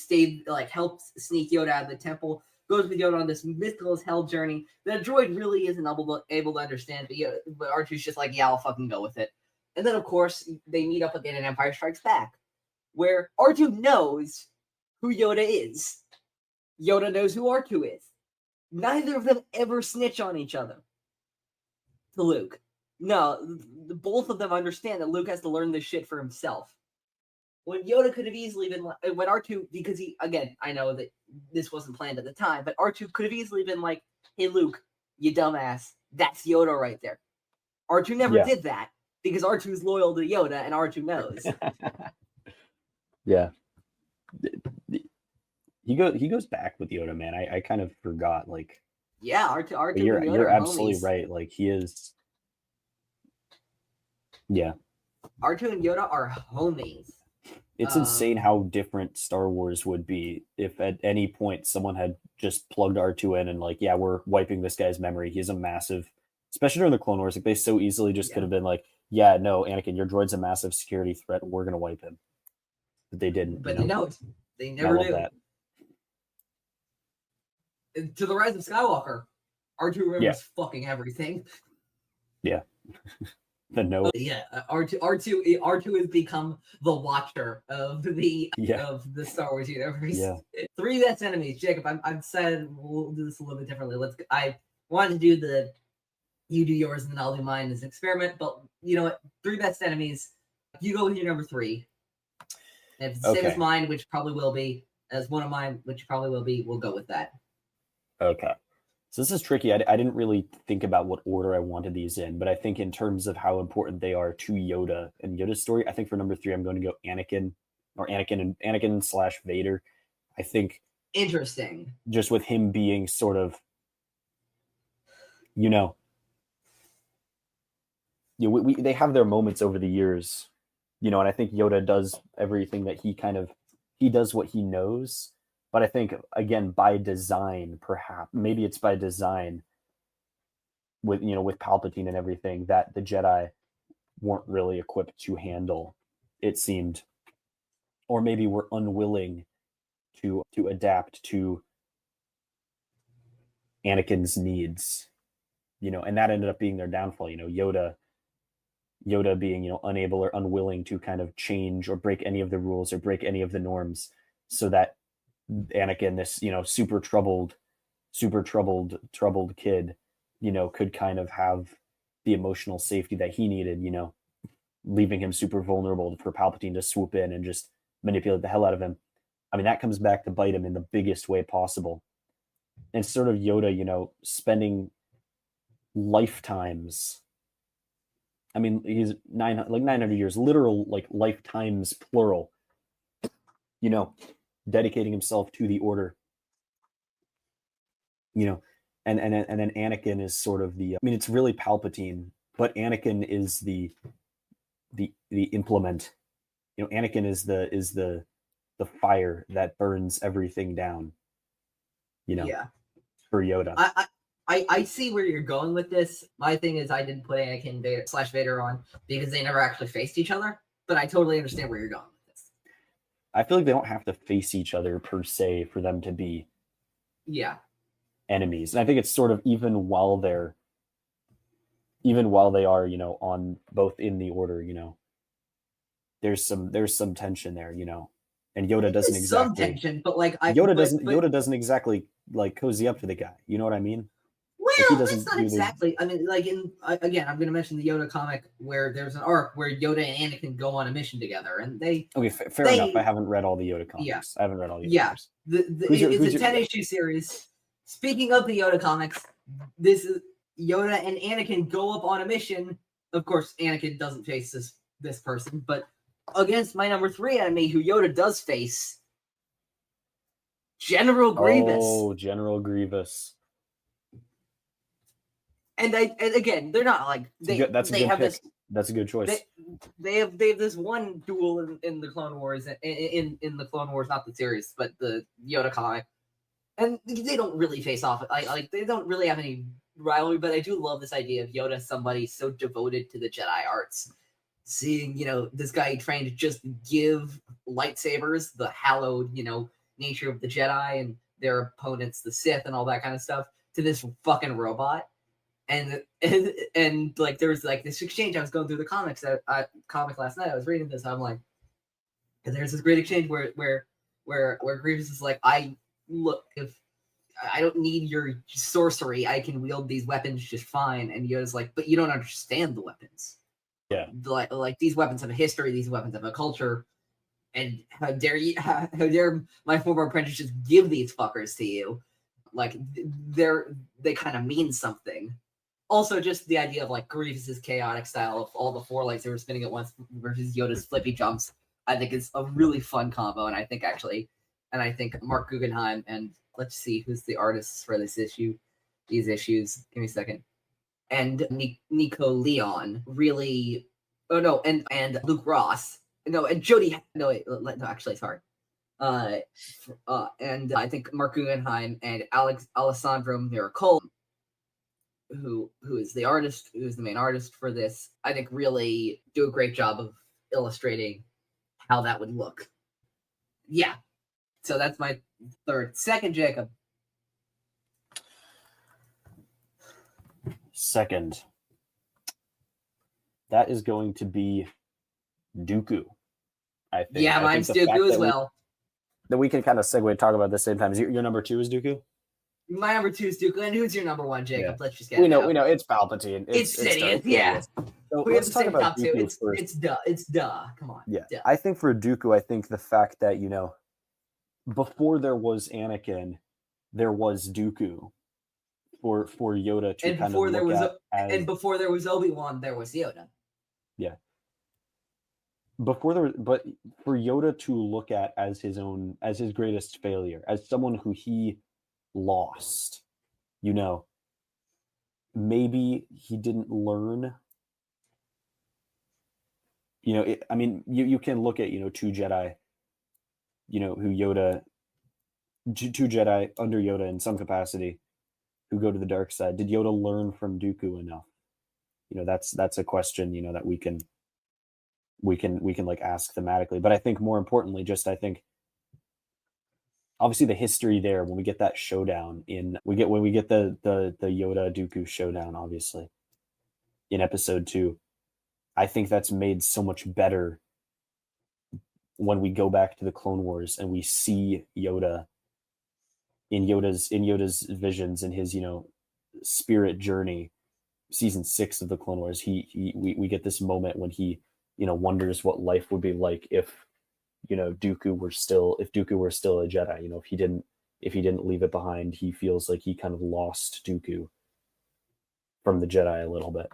helped sneak Yoda out of the temple, goes with Yoda on this mythical as hell journey that a droid really isn't able to understand, but R2's just like, yeah, I'll fucking go with it. And then, of course, they meet up again in Empire Strikes Back, where R2 knows who Yoda is. Yoda knows who R2 is. Neither of them ever snitch on each other to Luke. No, both of them understand that Luke has to learn this shit for himself. When Yoda could have easily been, when R2, because I know that this wasn't planned at the time, but R2 could have easily been like, hey, Luke, you dumbass, that's Yoda right there. R2 never did that, because R2's loyal to Yoda, and R2 knows. Yeah. He goes back with Yoda, man. I kind of forgot, like... Yeah, R2 and Yoda you're are absolutely homies. right. Like, he is... Yeah. R2 and Yoda are homies. It's insane how different Star Wars would be if at any point someone had just plugged R2 in and like, yeah, we're wiping this guy's memory. He's a massive, especially during the Clone Wars, like they so easily just could have been like, yeah, no, Anakin, your droid's a massive security threat. We're going to wipe him. But they didn't. But they don't. They never do. That. To the Rise of Skywalker, R2 remembers fucking everything. Yeah. The note. Yeah, R2 has become the watcher of the Star Wars universe. Yeah. 3 best enemies, Jacob. I'm decided we'll do this a little bit differently. I wanted to do you do yours and then I'll do mine as an experiment. But you know what? 3 best enemies. You go with your number 3. And if it's the same as mine, which probably will be, as one of mine, which probably will be, we'll go with that. Okay. So this is tricky. I didn't really think about what order I wanted these in, but I think in terms of how important they are to Yoda and Yoda's story, I think for number 3, I'm going to go Anakin / Vader. I think interesting. Just with him being sort of, they have their moments over the years, and I think Yoda does everything that he does what he knows. But I think, again, by design, perhaps, maybe it's by design with Palpatine and everything that the Jedi weren't really equipped to handle, it seemed, or maybe were unwilling to adapt to Anakin's needs, and that ended up being their downfall. Yoda being, unable or unwilling to kind of change or break any of the rules or break any of the norms. so that Anakin, this, super troubled kid, could kind of have the emotional safety that he needed, leaving him super vulnerable for Palpatine to swoop in and just manipulate the hell out of him. I mean, that comes back to bite him in the biggest way possible. And sort of Yoda, spending lifetimes. I mean, he's 900 years, literal, lifetimes, plural, dedicating himself to the Order. And then Anakin is sort of the, I mean, it's really Palpatine, but Anakin is the implement. Anakin is the fire that burns everything down. Yeah. For Yoda. I see where you're going with this. My thing is I didn't put Anakin Vader on because they never actually faced each other, but I totally understand where you're going with this. I feel like they don't have to face each other per se for them to be enemies. And I think it's sort of even while they are, on both in the Order, there's some tension there, and Yoda doesn't exactly some tension, but Yoda doesn't exactly cozy up to the guy. You know what I mean? Well, that's not exactly. I mean, again, I'm going to mention the Yoda comic where there's an arc where Yoda and Anakin go on a mission together, and they. Okay, fair enough. I haven't read all the Yoda comics. Yeah. I haven't read all the Yoda comics. It's a 10-issue series. Speaking of the Yoda comics, this is Yoda and Anakin go up on a mission. Of course, Anakin doesn't face this person, but against my number 3 enemy, who Yoda does face, General Grievous. Oh, General Grievous. And again, they're not that's a good choice. They have this one duel in the Clone Wars, in the Clone Wars, not the series, but the Yoda comic, and they don't really face off. They don't really have any rivalry, but I do love this idea of Yoda, somebody so devoted to the Jedi arts, seeing this guy trying to just give lightsabers, the hallowed nature of the Jedi and their opponents, the Sith, and all that kind of stuff, to this fucking robot. And there was this exchange. I was going through the comics comic last night. I was reading this. And I'm like, and there's this great exchange where Grievous is like, if I don't need your sorcery, I can wield these weapons just fine. And Yoda's like, but you don't understand the weapons. Yeah, like these weapons have a history. These weapons have a culture. And how dare my former apprentice just give these fuckers to you? They kind of mean something. Also, just the idea of Grievous's chaotic style of all the 4 lightsabers spinning at once versus Yoda's flippy jumps, I think is a really fun combo. And I think Marc Guggenheim, and let's see who's the artists for these issues. Give me a second. And Nico Leon really. Oh no, and Luke Ross. No, and Jody. No, wait, no, actually, sorry. And I think Marc Guggenheim and Alessandro Miracol, who is the artist, who's the main artist for this, I think really do a great job of illustrating how that would look. Yeah. So that's my 3rd. 2nd, Jacob. 2nd. That is going to be Dooku, I think. Yeah, mine's Dooku as well. Then we can kind of segue and talk about it at the same time. Your number 2 is Dooku? My number 2 is Dooku. And who's your number 1, Jacob? Yeah. Let's just get we know it's Palpatine. It's Sidious, yeah. So let's talk about Dooku first. It's duh. Come on. Yeah. Duh. I think for Dooku, I think the fact that, before there was Anakin, there was Dooku for Yoda to kind of look at. And before there was Obi-Wan, there was Yoda. Yeah. But for Yoda to look at as his greatest failure, as someone who he lost, maybe he didn't learn. You can look at 2 Jedi, two Jedi under Yoda in some capacity, who go to the dark side. Did Yoda learn from Dooku enough? That's a question that we can ask thematically. But I think more importantly, I think obviously the history there, when we get that showdown when we get the Yoda Dooku showdown, obviously in episode 2, I think that's made so much better when we go back to the Clone Wars and we see Yoda in Yoda's visions and his, spirit journey, season 6 of the Clone Wars, we get this moment when he, wonders what life would be like if, Dooku were still a Jedi. If he didn't leave it behind, he feels like he kind of lost Dooku from the Jedi a little bit.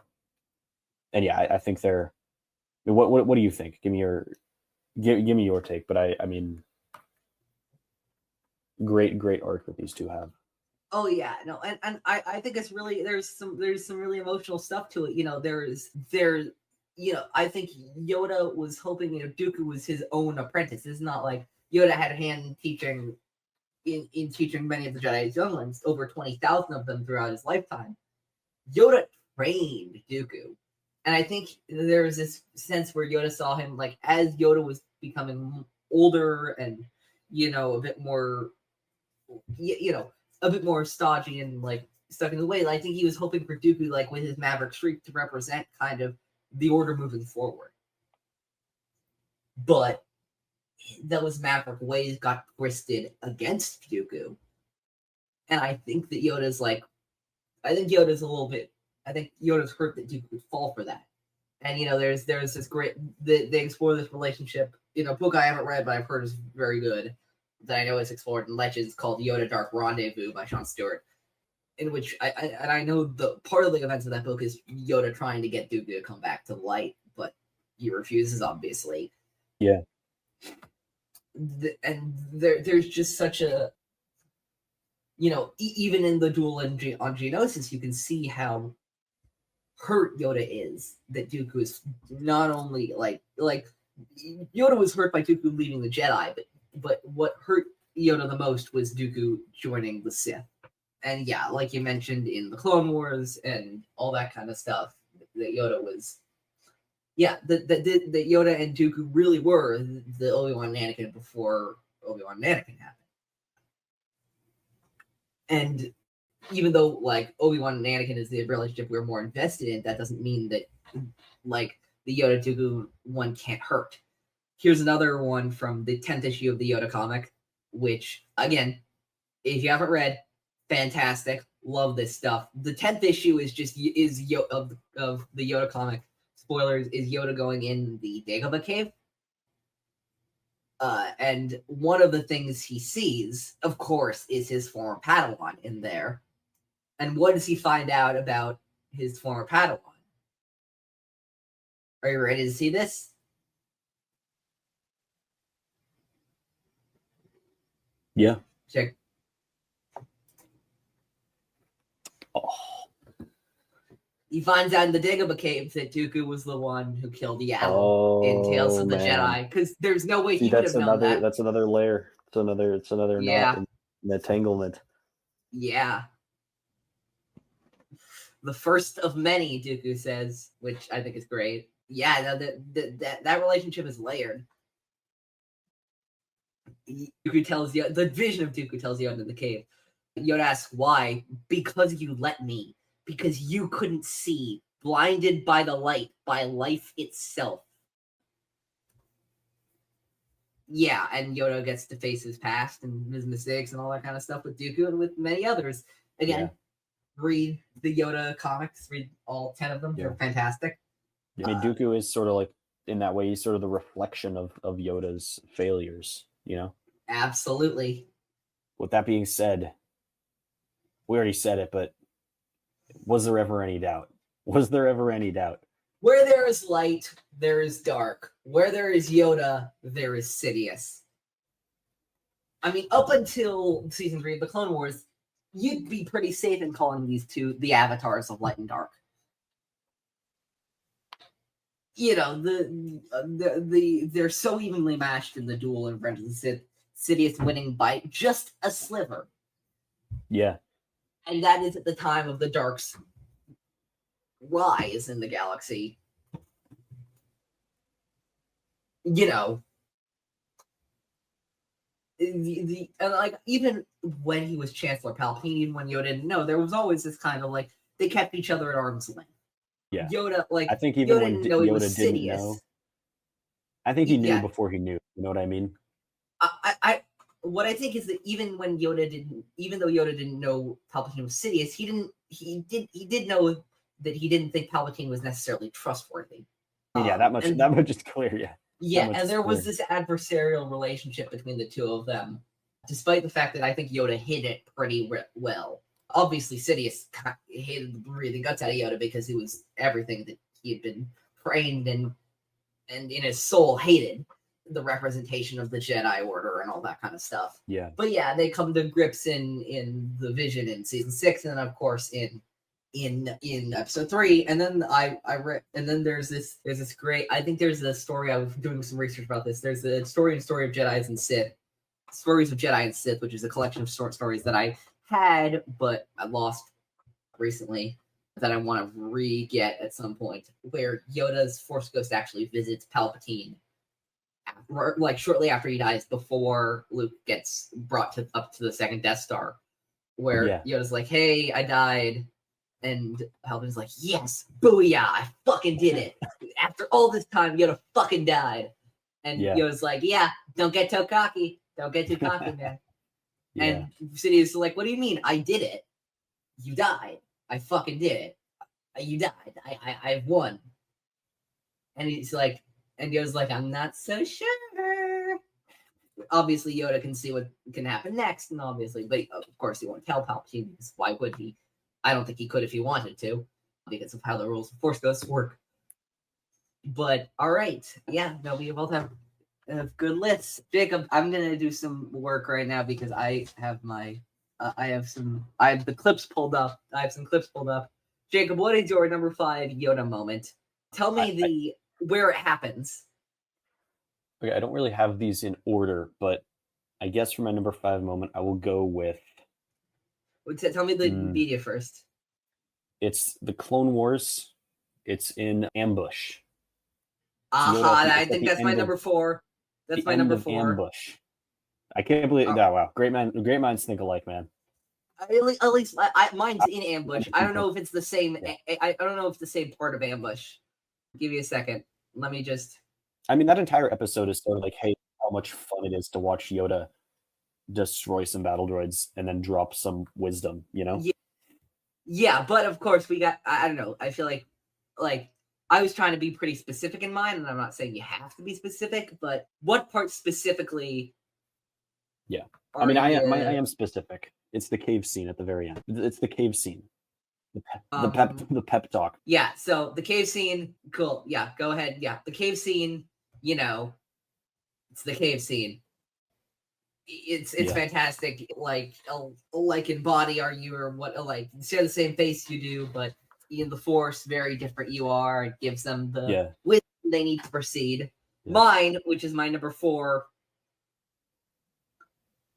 And yeah, I think they're. What do you think? Give me your take. But I mean, great arc that these two have. Oh yeah, no, and I think it's really there's some really emotional stuff to it. There's I think Yoda was hoping Dooku was his own apprentice. It's not like Yoda had a hand in teaching many of the Jedi's younglings, over 20,000 of them throughout his lifetime. Yoda trained Dooku. And I think there's this sense where Yoda saw him, like, as Yoda was becoming older and, a bit more, a bit more stodgy and, like, stuck in the way. I think he was hoping for Dooku, like, with his Maverick streak to represent kind of the Order moving forward. But those Maverick ways got twisted against Dooku. And I think that Yoda's hurt that Dooku would fall for that. And there's this great they explore this relationship. Book I haven't read, but I've heard is very good. That I know is explored in Legends, called Yoda Dark Rendezvous by Sean Stewart, in which I know the part of the events of that book is Yoda trying to get Dooku to come back to light, but he refuses, obviously. Yeah. And there's just such a even in the duel on Geonosis, you can see how hurt Yoda is that Dooku is not only like Yoda was hurt by Dooku leaving the Jedi, but what hurt Yoda the most was Dooku joining the Sith. And yeah, like you mentioned in the Clone Wars and all that kind of stuff, that Yoda was that Yoda and Dooku really were the Obi-Wan and Anakin before Obi-Wan and Anakin happened. And even though, like, Obi-Wan and Anakin is the relationship we're more invested in, that doesn't mean that, like, the Yoda-Dooku one can't hurt. Here's another one from the 10th issue of the Yoda comic, which, again, if you haven't read, fantastic. Love this stuff. The 10th issue is of the Yoda comic. Spoilers, is Yoda going in the Dagobah cave. And one of the things he sees, of course, is his former Padawan in there. And what does he find out about his former Padawan? Are you ready to see this? Yeah. Check. Oh. He finds out in the Dagobah cave that Dooku was the one who killed Yaddle in Tales of the Jedi, because there's no way he would have known that. That's another layer. It's another knot in the entanglement. Yeah. The first of many, Dooku says, which I think is great. Yeah, that relationship is layered. Dooku tells you, the vision of Dooku tells Yoda in the cave. Yoda asks why. Because you let me. Because you couldn't see, blinded by the light, by life itself. Yeah, and Yoda gets to face his past and his mistakes and all that kind of stuff with Dooku and with many others. Again, read the Yoda comics, read all 10 of them. Yeah. They're fantastic. I mean, Dooku is sort of like, in that way, he's sort of the reflection of Yoda's failures, Absolutely. With that being said, we already said it, but was there ever any doubt? Where there is light, there is dark. Where there is Yoda, there is Sidious. I mean, up until season 3 of the Clone Wars, you'd be pretty safe in calling these two the avatars of light and dark. They're so evenly matched in the duel in Revenge of the Sith, Sidious winning by just a sliver. Yeah. And that is at the time of the Dark's rise in the galaxy. And like, even when he was Chancellor Palpatine, when Yoda didn't know, there was always this kind of like, they kept each other at arm's length. Yeah. Yoda, like, I think even Yoda when Yoda didn't know, I think he knew Yeah. before he knew. You know what I mean? What I think is that even though Yoda didn't know Palpatine was Sidious, he did know that he didn't think Palpatine was necessarily trustworthy. Yeah, that much is clear. Yeah. Yeah, and there was this adversarial relationship between the two of them, despite the fact that I think Yoda hid it pretty well. Obviously, Sidious hated the breathing guts out of Yoda because he was everything that he had been trained and in his soul hated. The representation of the Jedi Order and all that kind of stuff. Yeah. But yeah, they come to grips in the Vision in season 6, and then of course in episode 3. And then I read, and then there's this great. I think there's a story. I was doing some research about this. There's a story of Jedi's and Sith, stories of Jedi and Sith, which is a collection of short stories that I had, but I lost recently. That I want to re-get at some point, where Yoda's Force Ghost actually visits Palpatine. Like shortly after he dies, before Luke gets brought up to the second Death Star, where Yoda's like, "Hey, I died," and Palpatine's like, "Yes, booyah! I fucking did it! After all this time, Yoda fucking died." And Yoda's like, "Yeah, don't get too cocky. Don't get too cocky, man." And Sidious is like, "What do you mean? I did it. You died. I fucking did it. You died. I won." And he's like. And Yoda's like, "I'm not so sure." Obviously, Yoda can see what can happen next, and obviously, but of course, he won't tell Palpatine, because why would he? I don't think he could if he wanted to, because of how the rules of Force Ghosts work. But all right, yeah, no, we both have good lists. Jacob, I'm gonna do some work right now because I have I have the clips pulled up. I have some clips pulled up. Jacob, what is your number 5 Yoda moment? Tell me where it happens. Okay, I don't really have these in order, but I guess for my number 5 moment, I will go with. Tell me the media first. It's the Clone Wars. It's in Ambush. I think that's my number 4. That's my number 4. Ambush. I can't believe that. Wow, great minds think alike, man. At least mine's in Ambush. I don't know if it's the same. I don't know if it's the same part of Ambush. Give me a second. Let me just. I mean, that entire episode is sort of like, hey, how much fun it is to watch Yoda destroy some battle droids and then drop some wisdom, you know? Yeah, but of course we got. I don't know. I feel like I was trying to be pretty specific in mine, and I'm not saying you have to be specific, but what part specifically? Yeah, I mean, I am specific. It's the cave scene at the very end. It's the cave scene. The pep talk. Yeah, so the cave scene, cool. Yeah, go ahead. Yeah, the cave scene, it's the cave scene. It's fantastic. Like in body are you, or what, like share the same face you do, but in the Force, very different you are. It gives them the wisdom they need to proceed. Yeah. Mine, which is my number 4,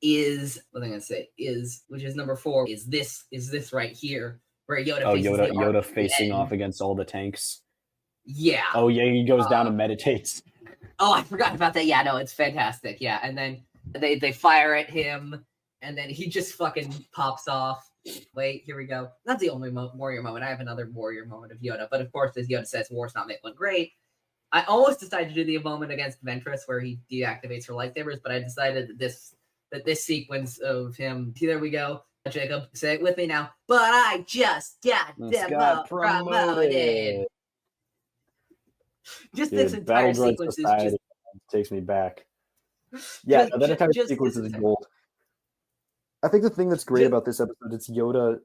is what I'm gonna say which is number 4 is this right here. Where Yoda facing off against all the tanks. Yeah. Oh yeah, he goes down and meditates. Oh, I forgot about that. Yeah, no, it's fantastic. Yeah, and then they fire at him, and then he just fucking pops off. Wait, here we go. Not the only warrior moment. I have another warrior moment of Yoda, but of course, as Yoda says, war's not make one great. I almost decided to do the moment against Ventress where he deactivates her lightsabers, but I decided that this sequence of him. There we go. Jacob, say it with me now. But I just got promoted. Just this entire sequence is just takes me back. Yeah, that entire sequence is gold. I think the thing that's great about this episode, it's Yoda.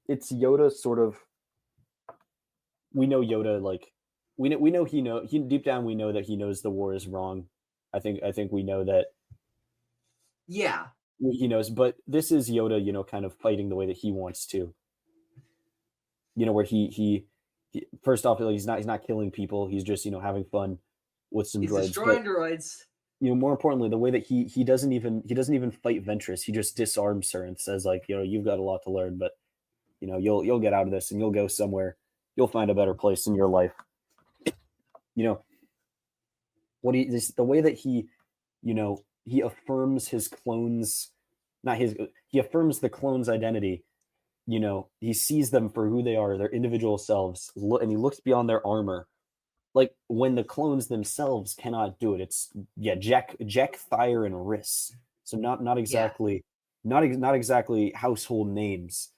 It's Yoda sort of. We know Yoda, like we know he deep down we know that he knows the war is wrong. I think we know that. Yeah. He knows, but this is Yoda, kind of fighting the way that he wants to. Where he first off, he's not killing people. He's just having fun with some droids. Destroying droids. More importantly, the way that he doesn't even fight Ventress. He just disarms her and says, like, you've got a lot to learn, but you'll get out of this and you'll go somewhere. You'll find a better place in your life. The way that he affirms his clones, he affirms the clone's identity. He sees them for who they are, their individual selves, and he looks beyond their armor like when the clones themselves cannot do it. It's Jack, Thyre, and Riss. So not exactly not exactly household names,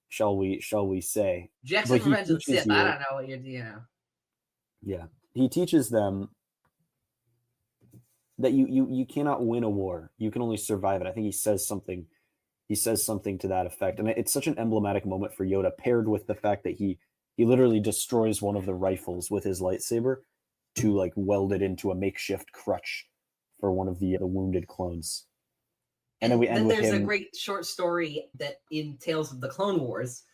shall we say? Jackson But he Revenge of the teaches Sith. I you, don't know what you're. yeah, he teaches them that you cannot win a war. You can only survive it. I think he says something. He says something to that effect, and it's such an emblematic moment for Yoda, paired with the fact that he literally destroys one of the rifles with his lightsaber to like weld it into a makeshift crutch for one of the wounded clones. And then we end with there's him. A great short story that in Tales of the Clone Wars,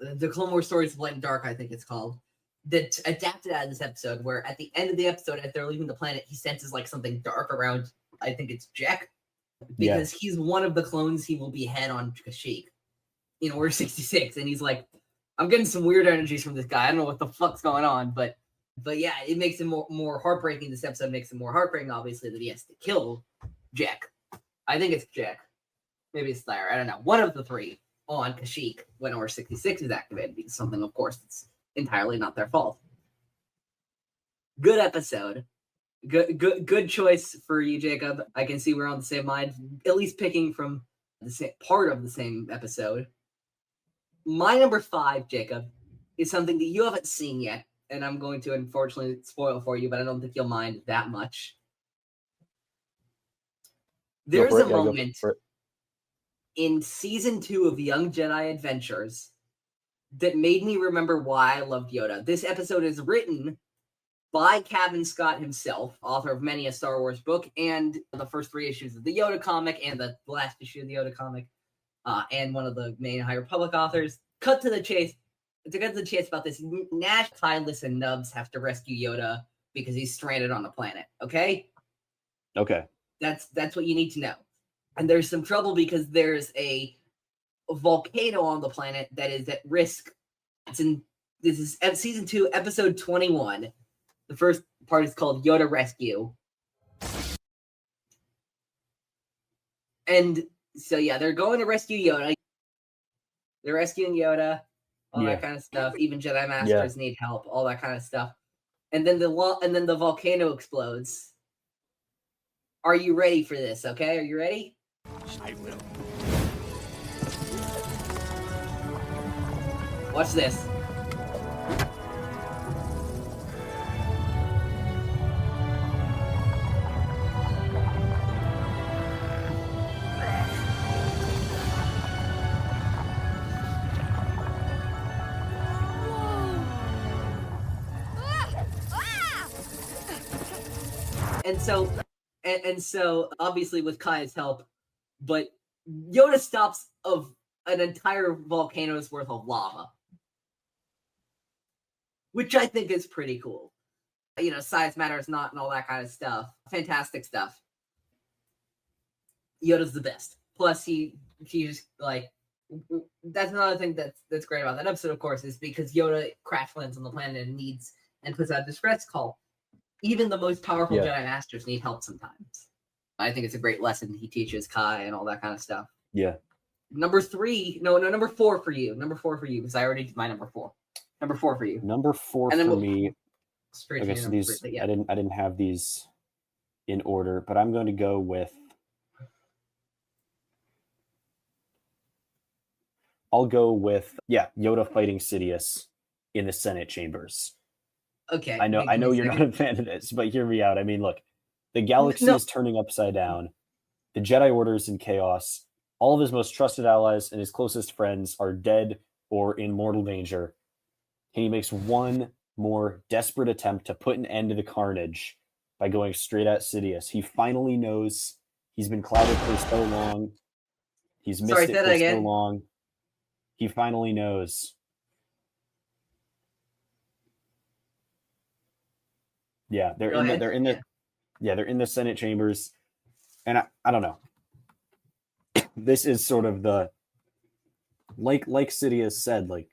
the Clone Wars Stories of Light and Dark, I think it's called, that's adapted out of this episode, where at the end of the episode, as they're leaving the planet, he senses like something dark around, I think it's Jack, because he's one of the clones he will behead on Kashyyyk in Order 66, and he's like, I'm getting some weird energies from this guy. I don't know what the fuck's going on, but yeah, it makes him more heartbreaking. This episode makes him more heartbreaking, obviously, that he has to kill Jack. I think it's Jack. Maybe it's Thyre. I don't know. One of the three on Kashyyyk when Order 66 is activated, because something, of course, that's entirely not their fault. Good episode. Good choice for you, Jacob. I can see we're on the same mind, at least picking from the same part of the same episode. My number 5, Jacob, is something that you haven't seen yet, and I'm going to unfortunately spoil for you, but I don't think you'll mind that much. There's a moment in season 2 of Young Jedi Adventures that made me remember why I loved Yoda. This episode is written by Cavan Scott himself, author of many a Star Wars book, and the first 3 issues of the Yoda comic, and the last issue of the Yoda comic, and one of the main High Republic authors. Cut to the chase. To get to the chase about this, Nash, Tylus, and Nubs have to rescue Yoda because he's stranded on the planet. Okay? Okay. That's what you need to know. And there's some trouble because there's a volcano on the planet that is at risk. This is season 2, episode 21. The first part is called Yoda Rescue. And so, yeah, they're going to rescue Yoda. They're rescuing Yoda, all that kind of stuff. Even Jedi Masters need help, all that kind of stuff. And then the volcano explodes. Are you ready for this? Okay, are you ready? I will. Watch this. And so obviously with Kai's help, but Yoda stops of an entire volcano's worth of lava, which I think is pretty cool. You know, size matters not and all that kind of stuff. Fantastic stuff. Yoda's the best. Plus he's like, that's another thing that's great about that episode, of course, is because Yoda crash lands on the planet and needs and puts out a distress call. Even the most powerful Jedi Masters need help sometimes. I think it's a great lesson he teaches Kai and all that kind of stuff. Yeah. Number 4 for you. Number 4 for you, because I already did my number 4. Number 4 for you. Number 4 for me. Straight okay, to so these, I didn't have these in order, but I'm going to go with. I'll go with Yoda fighting Sidious in the Senate chambers. Okay. I know you're not a fan of this, but hear me out. I mean, look, the galaxy is turning upside down. The Jedi Order is in chaos. All of his most trusted allies and his closest friends are dead or in mortal danger. And he makes one more desperate attempt to put an end to the carnage by going straight at Sidious. He finally knows. He's been clouded for so long. He's missed it for so long. He finally knows. Yeah, they're in the Senate chambers, and I don't know. This is sort of the like Sidious said, like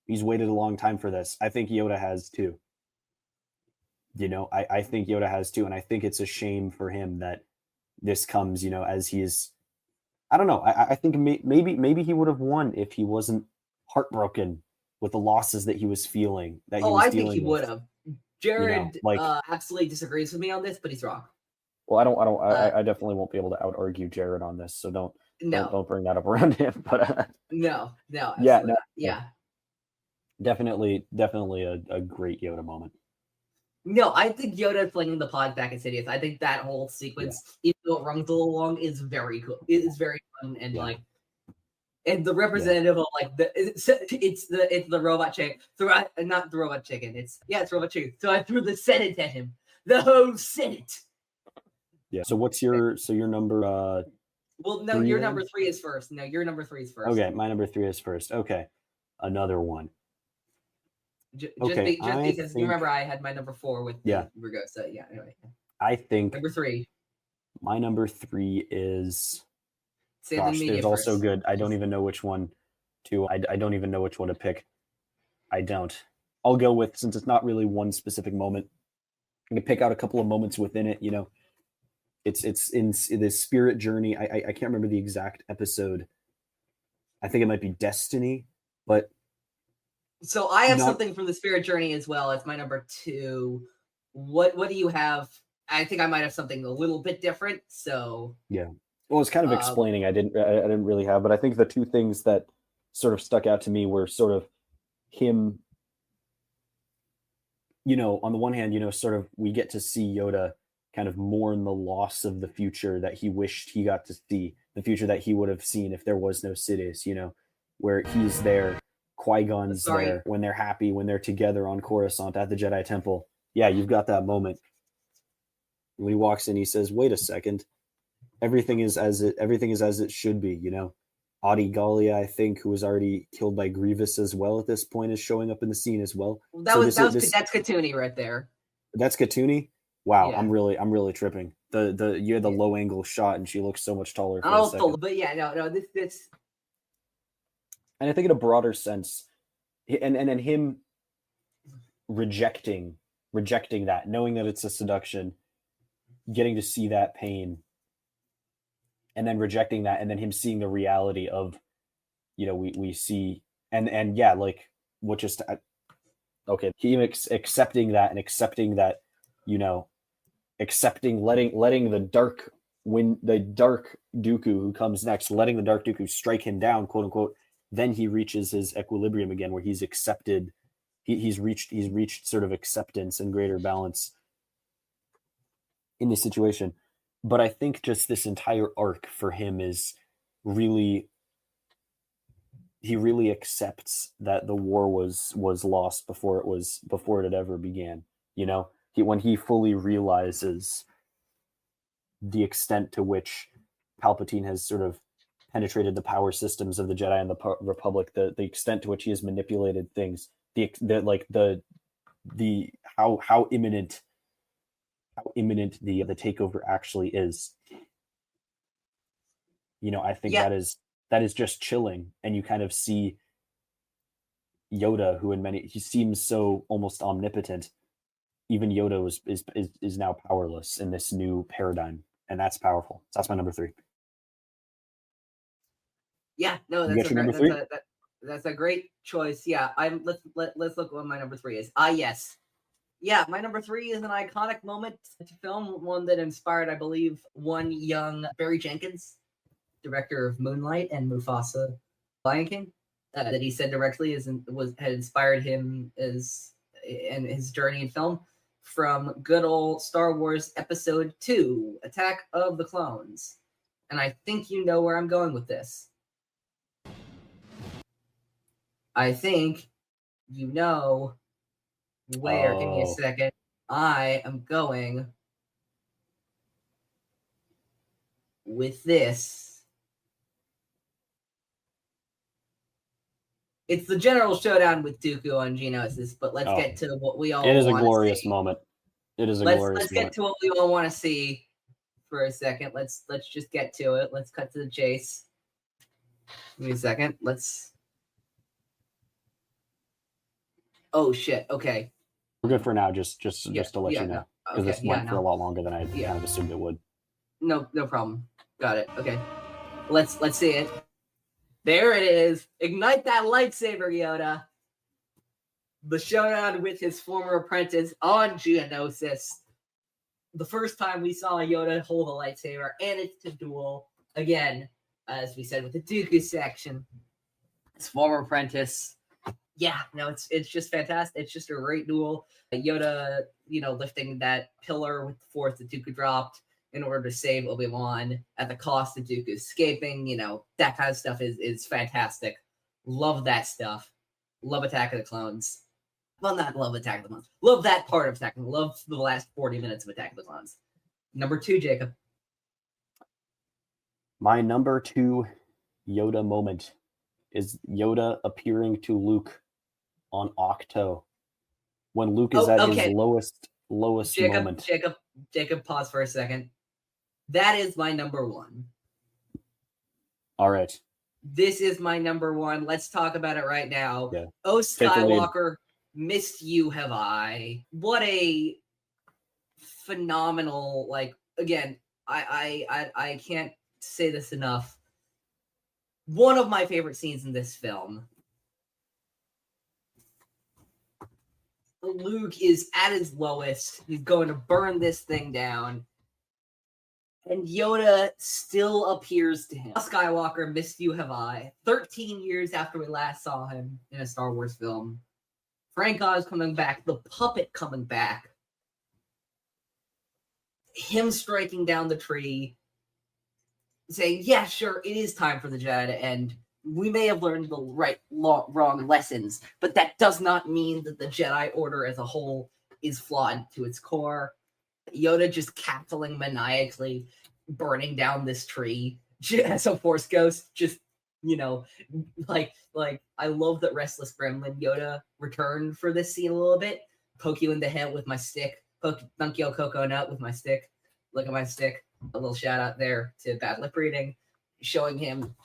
he's waited a long time for this. I think Yoda has too. You know, I think Yoda has too, and I think it's a shame for him that this comes, you know, as he's. I don't know. I think maybe he would have won if he wasn't heartbroken with the losses that he was feeling. I think he would have. Jared like absolutely disagrees with me on this, but he's wrong. Well, I definitely won't be able to out-argue Jared on this, so don't bring that up around him. But no, absolutely. Yeah. Definitely a great Yoda moment. No, I think Yoda flinging the pod back at Sidious. I think that whole sequence, even though it runs a little long, is very cool. It is very fun and like, and the representative of like it's the robot chicken. Not the robot chicken. It's robot chicken. So I threw the Senate at him. The whole Senate. Yeah. So what's your number? Well, no, your number 3 is first. No, your number 3 is first. Okay, my number 3 is first. Okay, another one. Just because you remember I had my number 4 with Virgo. So yeah, anyway. I think number 3. My number 3 is. There's also good. I don't even know which one to. I don't even know which one to pick. I don't. I'll go with, since it's not really one specific moment, I can pick out a couple of moments within it. It's in the spirit journey. I can't remember the exact episode. I think it might be Destiny, but. So I have something from the spirit journey as well. It's my number 2. What do you have? I think I might have something a little bit different. So yeah. Well, it's kind of explaining. I didn't really have, but I think the two things that sort of stuck out to me were sort of him. On the one hand, sort of we get to see Yoda kind of mourn the loss of the future that he wished he got to see, the future that he would have seen if there was no Sidious, where he's there, Qui-Gon's there, when they're happy, when they're together on Coruscant at the Jedi Temple. Yeah, you've got that moment. When he walks in, he says, "Wait a second. Everything is as it should be." Adi Gallia, I think, who was already killed by Grievous as well at this point, is showing up in the scene as well. That's Katuni right there. That's Katuni. Wow, yeah. I'm really tripping. You had the low angle shot, and she looks so much taller. But yeah, no, this. And I think in a broader sense, and then him rejecting that, knowing that it's a seduction, getting to see that pain, and then rejecting that, and then him seeing the reality of, we see, and yeah, like what just, okay, he accepting that, and accepting that, letting the dark Dooku who comes next, letting the dark Dooku strike him down, quote unquote. Then he reaches his equilibrium again, where he's accepted. He's reached sort of acceptance and greater balance in this situation. But I think just this entire arc for him is really, he really accepts that the war was lost before it had ever began. When he fully realizes the extent to which Palpatine has sort of penetrated the power systems of the Jedi and the Republic, the extent to which he has manipulated things, how imminent the takeover actually is. I think that is just chilling, and you kind of see Yoda, who he seems so almost omnipotent. Even Yoda is now powerless in this new paradigm, and that's powerful. So that's my number 3. Yeah, no, that's a great choice. Yeah, let's look what my number 3 is. Yes. Yeah, my number 3 is an iconic moment to film, one that inspired, I believe, one young Barry Jenkins, director of Moonlight and Mufasa, Lion King, that he said directly had inspired him in his journey in film from good old Star Wars Episode 2, Attack of the Clones. And I think you know where I'm going with this. I think you know where. Give me a second. I am going with this. It's the general showdown with Dooku on Geonosis, but let's get to what we all want to see. It is a glorious moment. Let's get to what we all want to see for a second. Let's just get to it. Let's cut to the chase. Give me a second. Oh shit. Okay. We're good for now. Just to let you know, because this went for a lot longer than I kind of assumed it would. No problem. Got it. Okay. Let's see it. There it is. Ignite that lightsaber, Yoda. The showdown with his former apprentice on Geonosis. The first time we saw Yoda hold a lightsaber, and it's to duel. Again, as we said with the Dooku section, his former apprentice. Yeah, no, it's just fantastic. It's just a great duel. Yoda, lifting that pillar with the Force that Dooku dropped in order to save Obi-Wan at the cost of Dooku escaping. That kind of stuff is fantastic. Love that stuff. Love Attack of the Clones. Well, not love Attack of the Clones. Love that part of Attack of the Clones. Love the last 40 minutes of Attack of the Clones. Number 2, Jacob. My number 2 Yoda moment is Yoda appearing to Luke on Octo when Luke is at his lowest moment. Jacob, pause for a second. That is my number 1. All right. This is my number 1. Let's talk about it right now. Yeah. Oh, Skywalker, missed you have I. What a phenomenal, again, I can't say this enough. One of my favorite scenes in this film. Luke is at his lowest. He's going to burn this thing down. And Yoda still appears to him. Skywalker, missed you have I. 13 years after we last saw him in a Star Wars film. Frank Oz coming back. The puppet coming back. Him striking down the tree. Saying, yeah, sure, it is time for the Jedi to end. We may have learned the wrong lessons, but that does not mean that the Jedi Order as a whole is flawed to its core. Yoda just cackling maniacally, burning down this tree as a Force ghost. Just, I love that Restless Gremlin Yoda returned for this scene a little bit. Poke you in the head with my stick. Dunk you coconut with my stick. Look at my stick. A little shout out there to Bad Lip Reading, showing him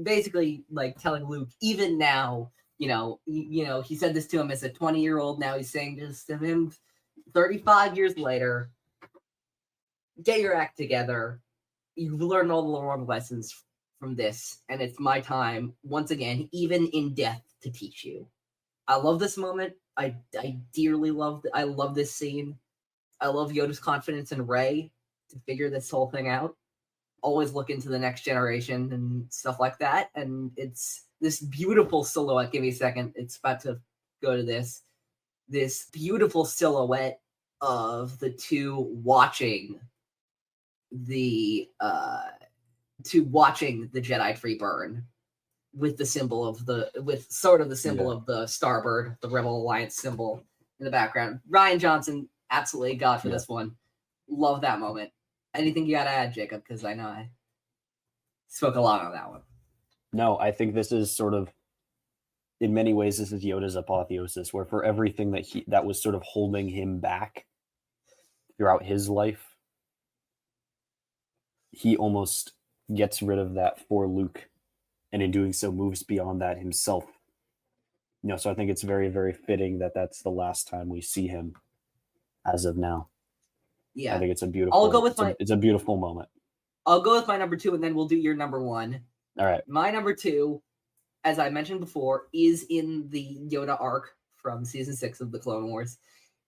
basically telling Luke, even now, he said this to him as a 20-year-old. Now he's saying this to him 35 years later. Get your act together. You've learned all the wrong lessons from this, and it's my time, once again, even in death, to teach you. I love this moment. I dearly love I love this scene. I love Yoda's confidence in Rey to figure this whole thing out. Always look into the next generation and stuff like that. And it's this beautiful silhouette. Give me a second. It's about to go to this. This beautiful silhouette of the two watching the Jedi tree burn with the symbol of the of the Starbird, the Rebel Alliance symbol in the background. Rian Johnson, absolutely God for this one. Love that moment. Anything you got to add, Jacob? Because I know I spoke a lot on that one. No, I think this is sort of, in many ways, this is Yoda's apotheosis, where for everything that was sort of holding him back throughout his life, he almost gets rid of that for Luke, and in doing so moves beyond that himself. So I think it's very, very fitting that that's the last time we see him as of now. Yeah, I think it's a beautiful. It's a beautiful moment. I'll go with my number 2, and then we'll do your number 1. All right. My number 2, as I mentioned before, is in the Yoda arc from season 6 of the Clone Wars.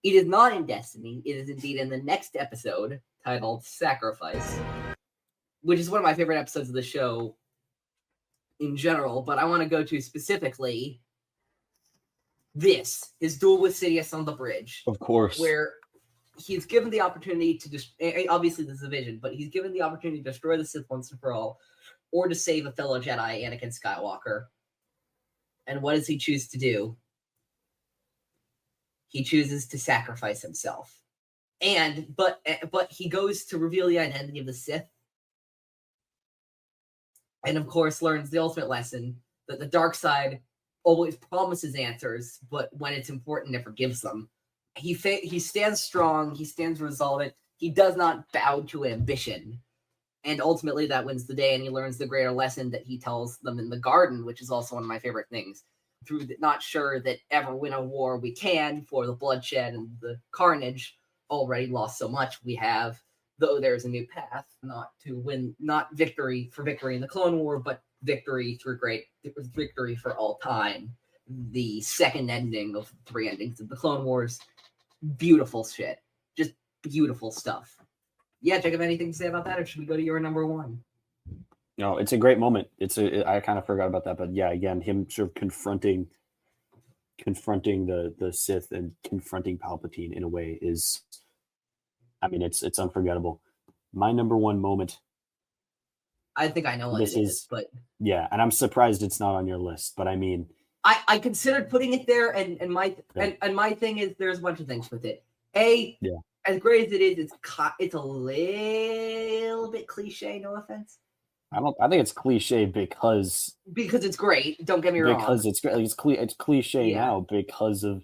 It is not in Destiny. It is indeed in the next episode titled Sacrifice, which is one of my favorite episodes of the show in general. But I want to go to specifically his duel with Sidious on the bridge. Of course. Where he's given the opportunity to obviously this is a vision, but he's given the opportunity to destroy the Sith once and for all, or to save a fellow Jedi, Anakin Skywalker. And what does he choose to do? He chooses to sacrifice himself. But he goes to reveal the identity of the Sith. And of course learns the ultimate lesson that the dark side always promises answers, but when it's important, never gives them. He stands strong. He stands resolvent. He does not bow to ambition. And ultimately that wins the day, and he learns the greater lesson that he tells them in the garden, which is also one of my favorite things. Through not sure that ever win a war we can, for the bloodshed and the carnage already lost so much we have, though there's a new path, not to win, not victory in the Clone War, but victory for all time. the second ending of 3 endings of the Clone Wars. Beautiful shit. Just beautiful stuff. Yeah, Jacob, anything to say about that, or should we go to your number 1? No, it's a great moment. I kind of forgot about that, but yeah, again, him sort of confronting the Sith and confronting Palpatine in a way is, I mean, it's unforgettable. My number 1 moment. I think I know what it is, but yeah, and I'm surprised it's not on your list. But I mean, I considered putting it there, and my thing is there's a bunch of things with it. As great as it is, it's a little bit cliche. No offense. I think it's cliche because it's great. Don't get me wrong. Because it's cliche now because of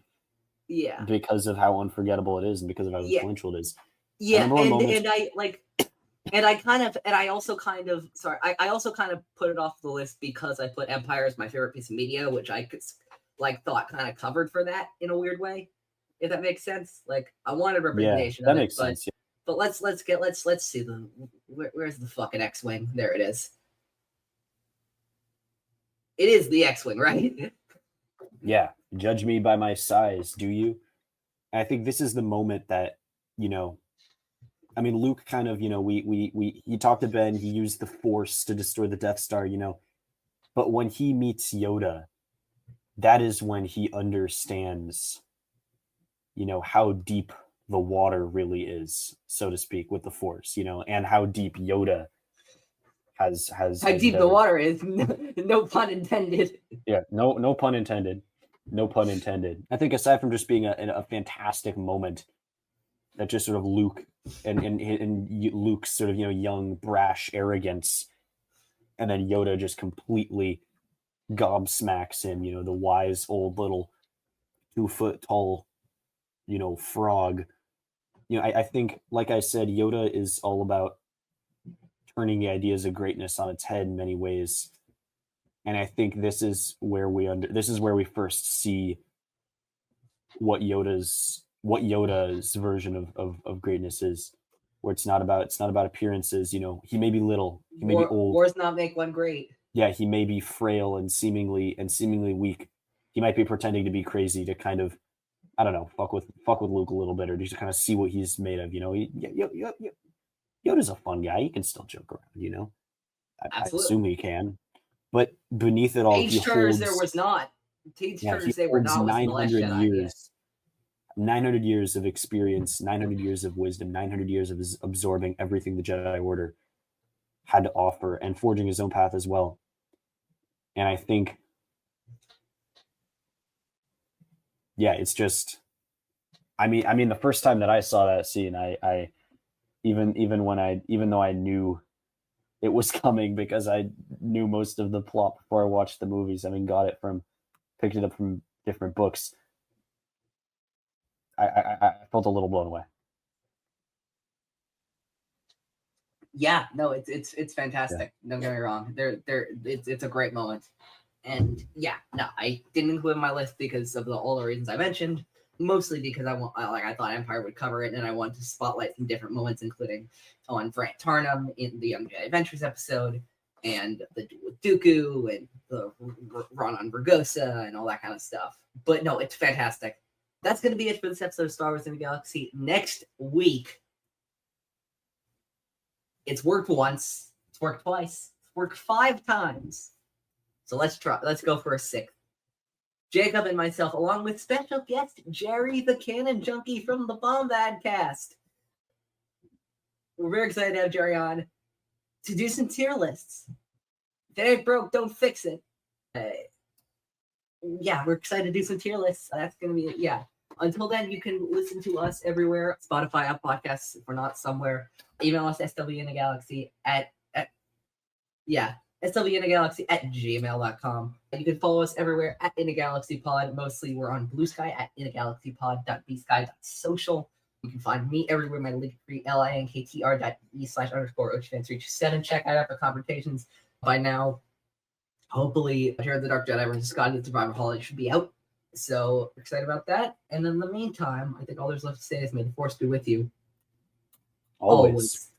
how unforgettable it is and because of how influential it is. Yeah, and I also kind of put it off the list because I put Empire as my favorite piece of media, which I could thought kind of covered for that in a weird way, if that makes sense. Like I wanted representation. Yeah, that makes sense. Yeah. But let's see where's the fucking X-wing? There it is. It is the X-wing, right? Yeah. Judge me by my size, do you? And I think this is the moment that, I mean, Luke kind of, he talked to Ben, he used the Force to destroy the Death Star, but when he meets Yoda, that is when he understands, how deep the water really is, so to speak, with the Force, and how deep Yoda has how deep the water is. No pun intended. Yeah, no pun intended. No pun intended. I think aside from just being a fantastic moment, that just sort of Luke and Luke's sort of young brash arrogance, and then Yoda just completely gobsmacks him. The wise old little 2 foot tall, frog. I think, like I said, Yoda is all about turning the ideas of greatness on its head in many ways. And I think this is where we first see what Yoda's version of greatness is, where it's not about appearances. He may be little, he may be old. Wars not make one great. Yeah, he may be frail and seemingly weak. He might be pretending to be crazy to kind of, I don't know, fuck with Luke a little bit, or just to kind of see what he's made of. Yoda's a fun guy. He can still joke around. I assume he can. But beneath it all, Page turners there was not. Page turners they were not. 900 years. 900 years of experience, 900 years of wisdom, 900 years of absorbing everything the Jedi Order had to offer and forging his own path as well. And I think, it's just, I mean, the first time that I saw that scene, I even though I knew it was coming because I knew most of the plot before I watched the movies, picked it up from different books, I felt a little blown away. Yeah, no, it's fantastic. Yeah. Don't get me wrong. It's a great moment. And yeah, no, I didn't include it in my list because of all the reasons I mentioned. Mostly because I thought Empire would cover it, and I wanted to spotlight some different moments, including on Grant Tarnum in the Young Jedi Adventures episode, and the duel with Dooku, and the run on Vergosa, and all that kind of stuff. But no, it's fantastic. That's going to be it for this episode of Star Wars in the Galaxy. Next week, it's worked once, it's worked twice, it's worked 5 times. So let's go for a 6th. Jacob and myself, along with special guest Jerry the Canon Junkie from the Bombad cast. We're very excited to have Jerry on to do some tier lists. If it ain't broke, don't fix it. We're excited to do some tier lists. That's going to be it. Yeah. Until then, you can listen to us everywhere. Spotify, Apple Podcasts, if we're not somewhere. Email us, swinagalaxy swinagalaxy@gmail.com. You can follow us everywhere at In a Galaxy Pod. Mostly we're on BlueSky at inagalaxypod.bsky.social. You can find me everywhere. My link tree, linktr.e/_OCHFans327. Check out our conversations. By now, hopefully, Return of the Dark Jedi versus God and Survivor Holiday should be out. So excited about that. And in the meantime, I think all there's left to say is may the Force be with you. Always.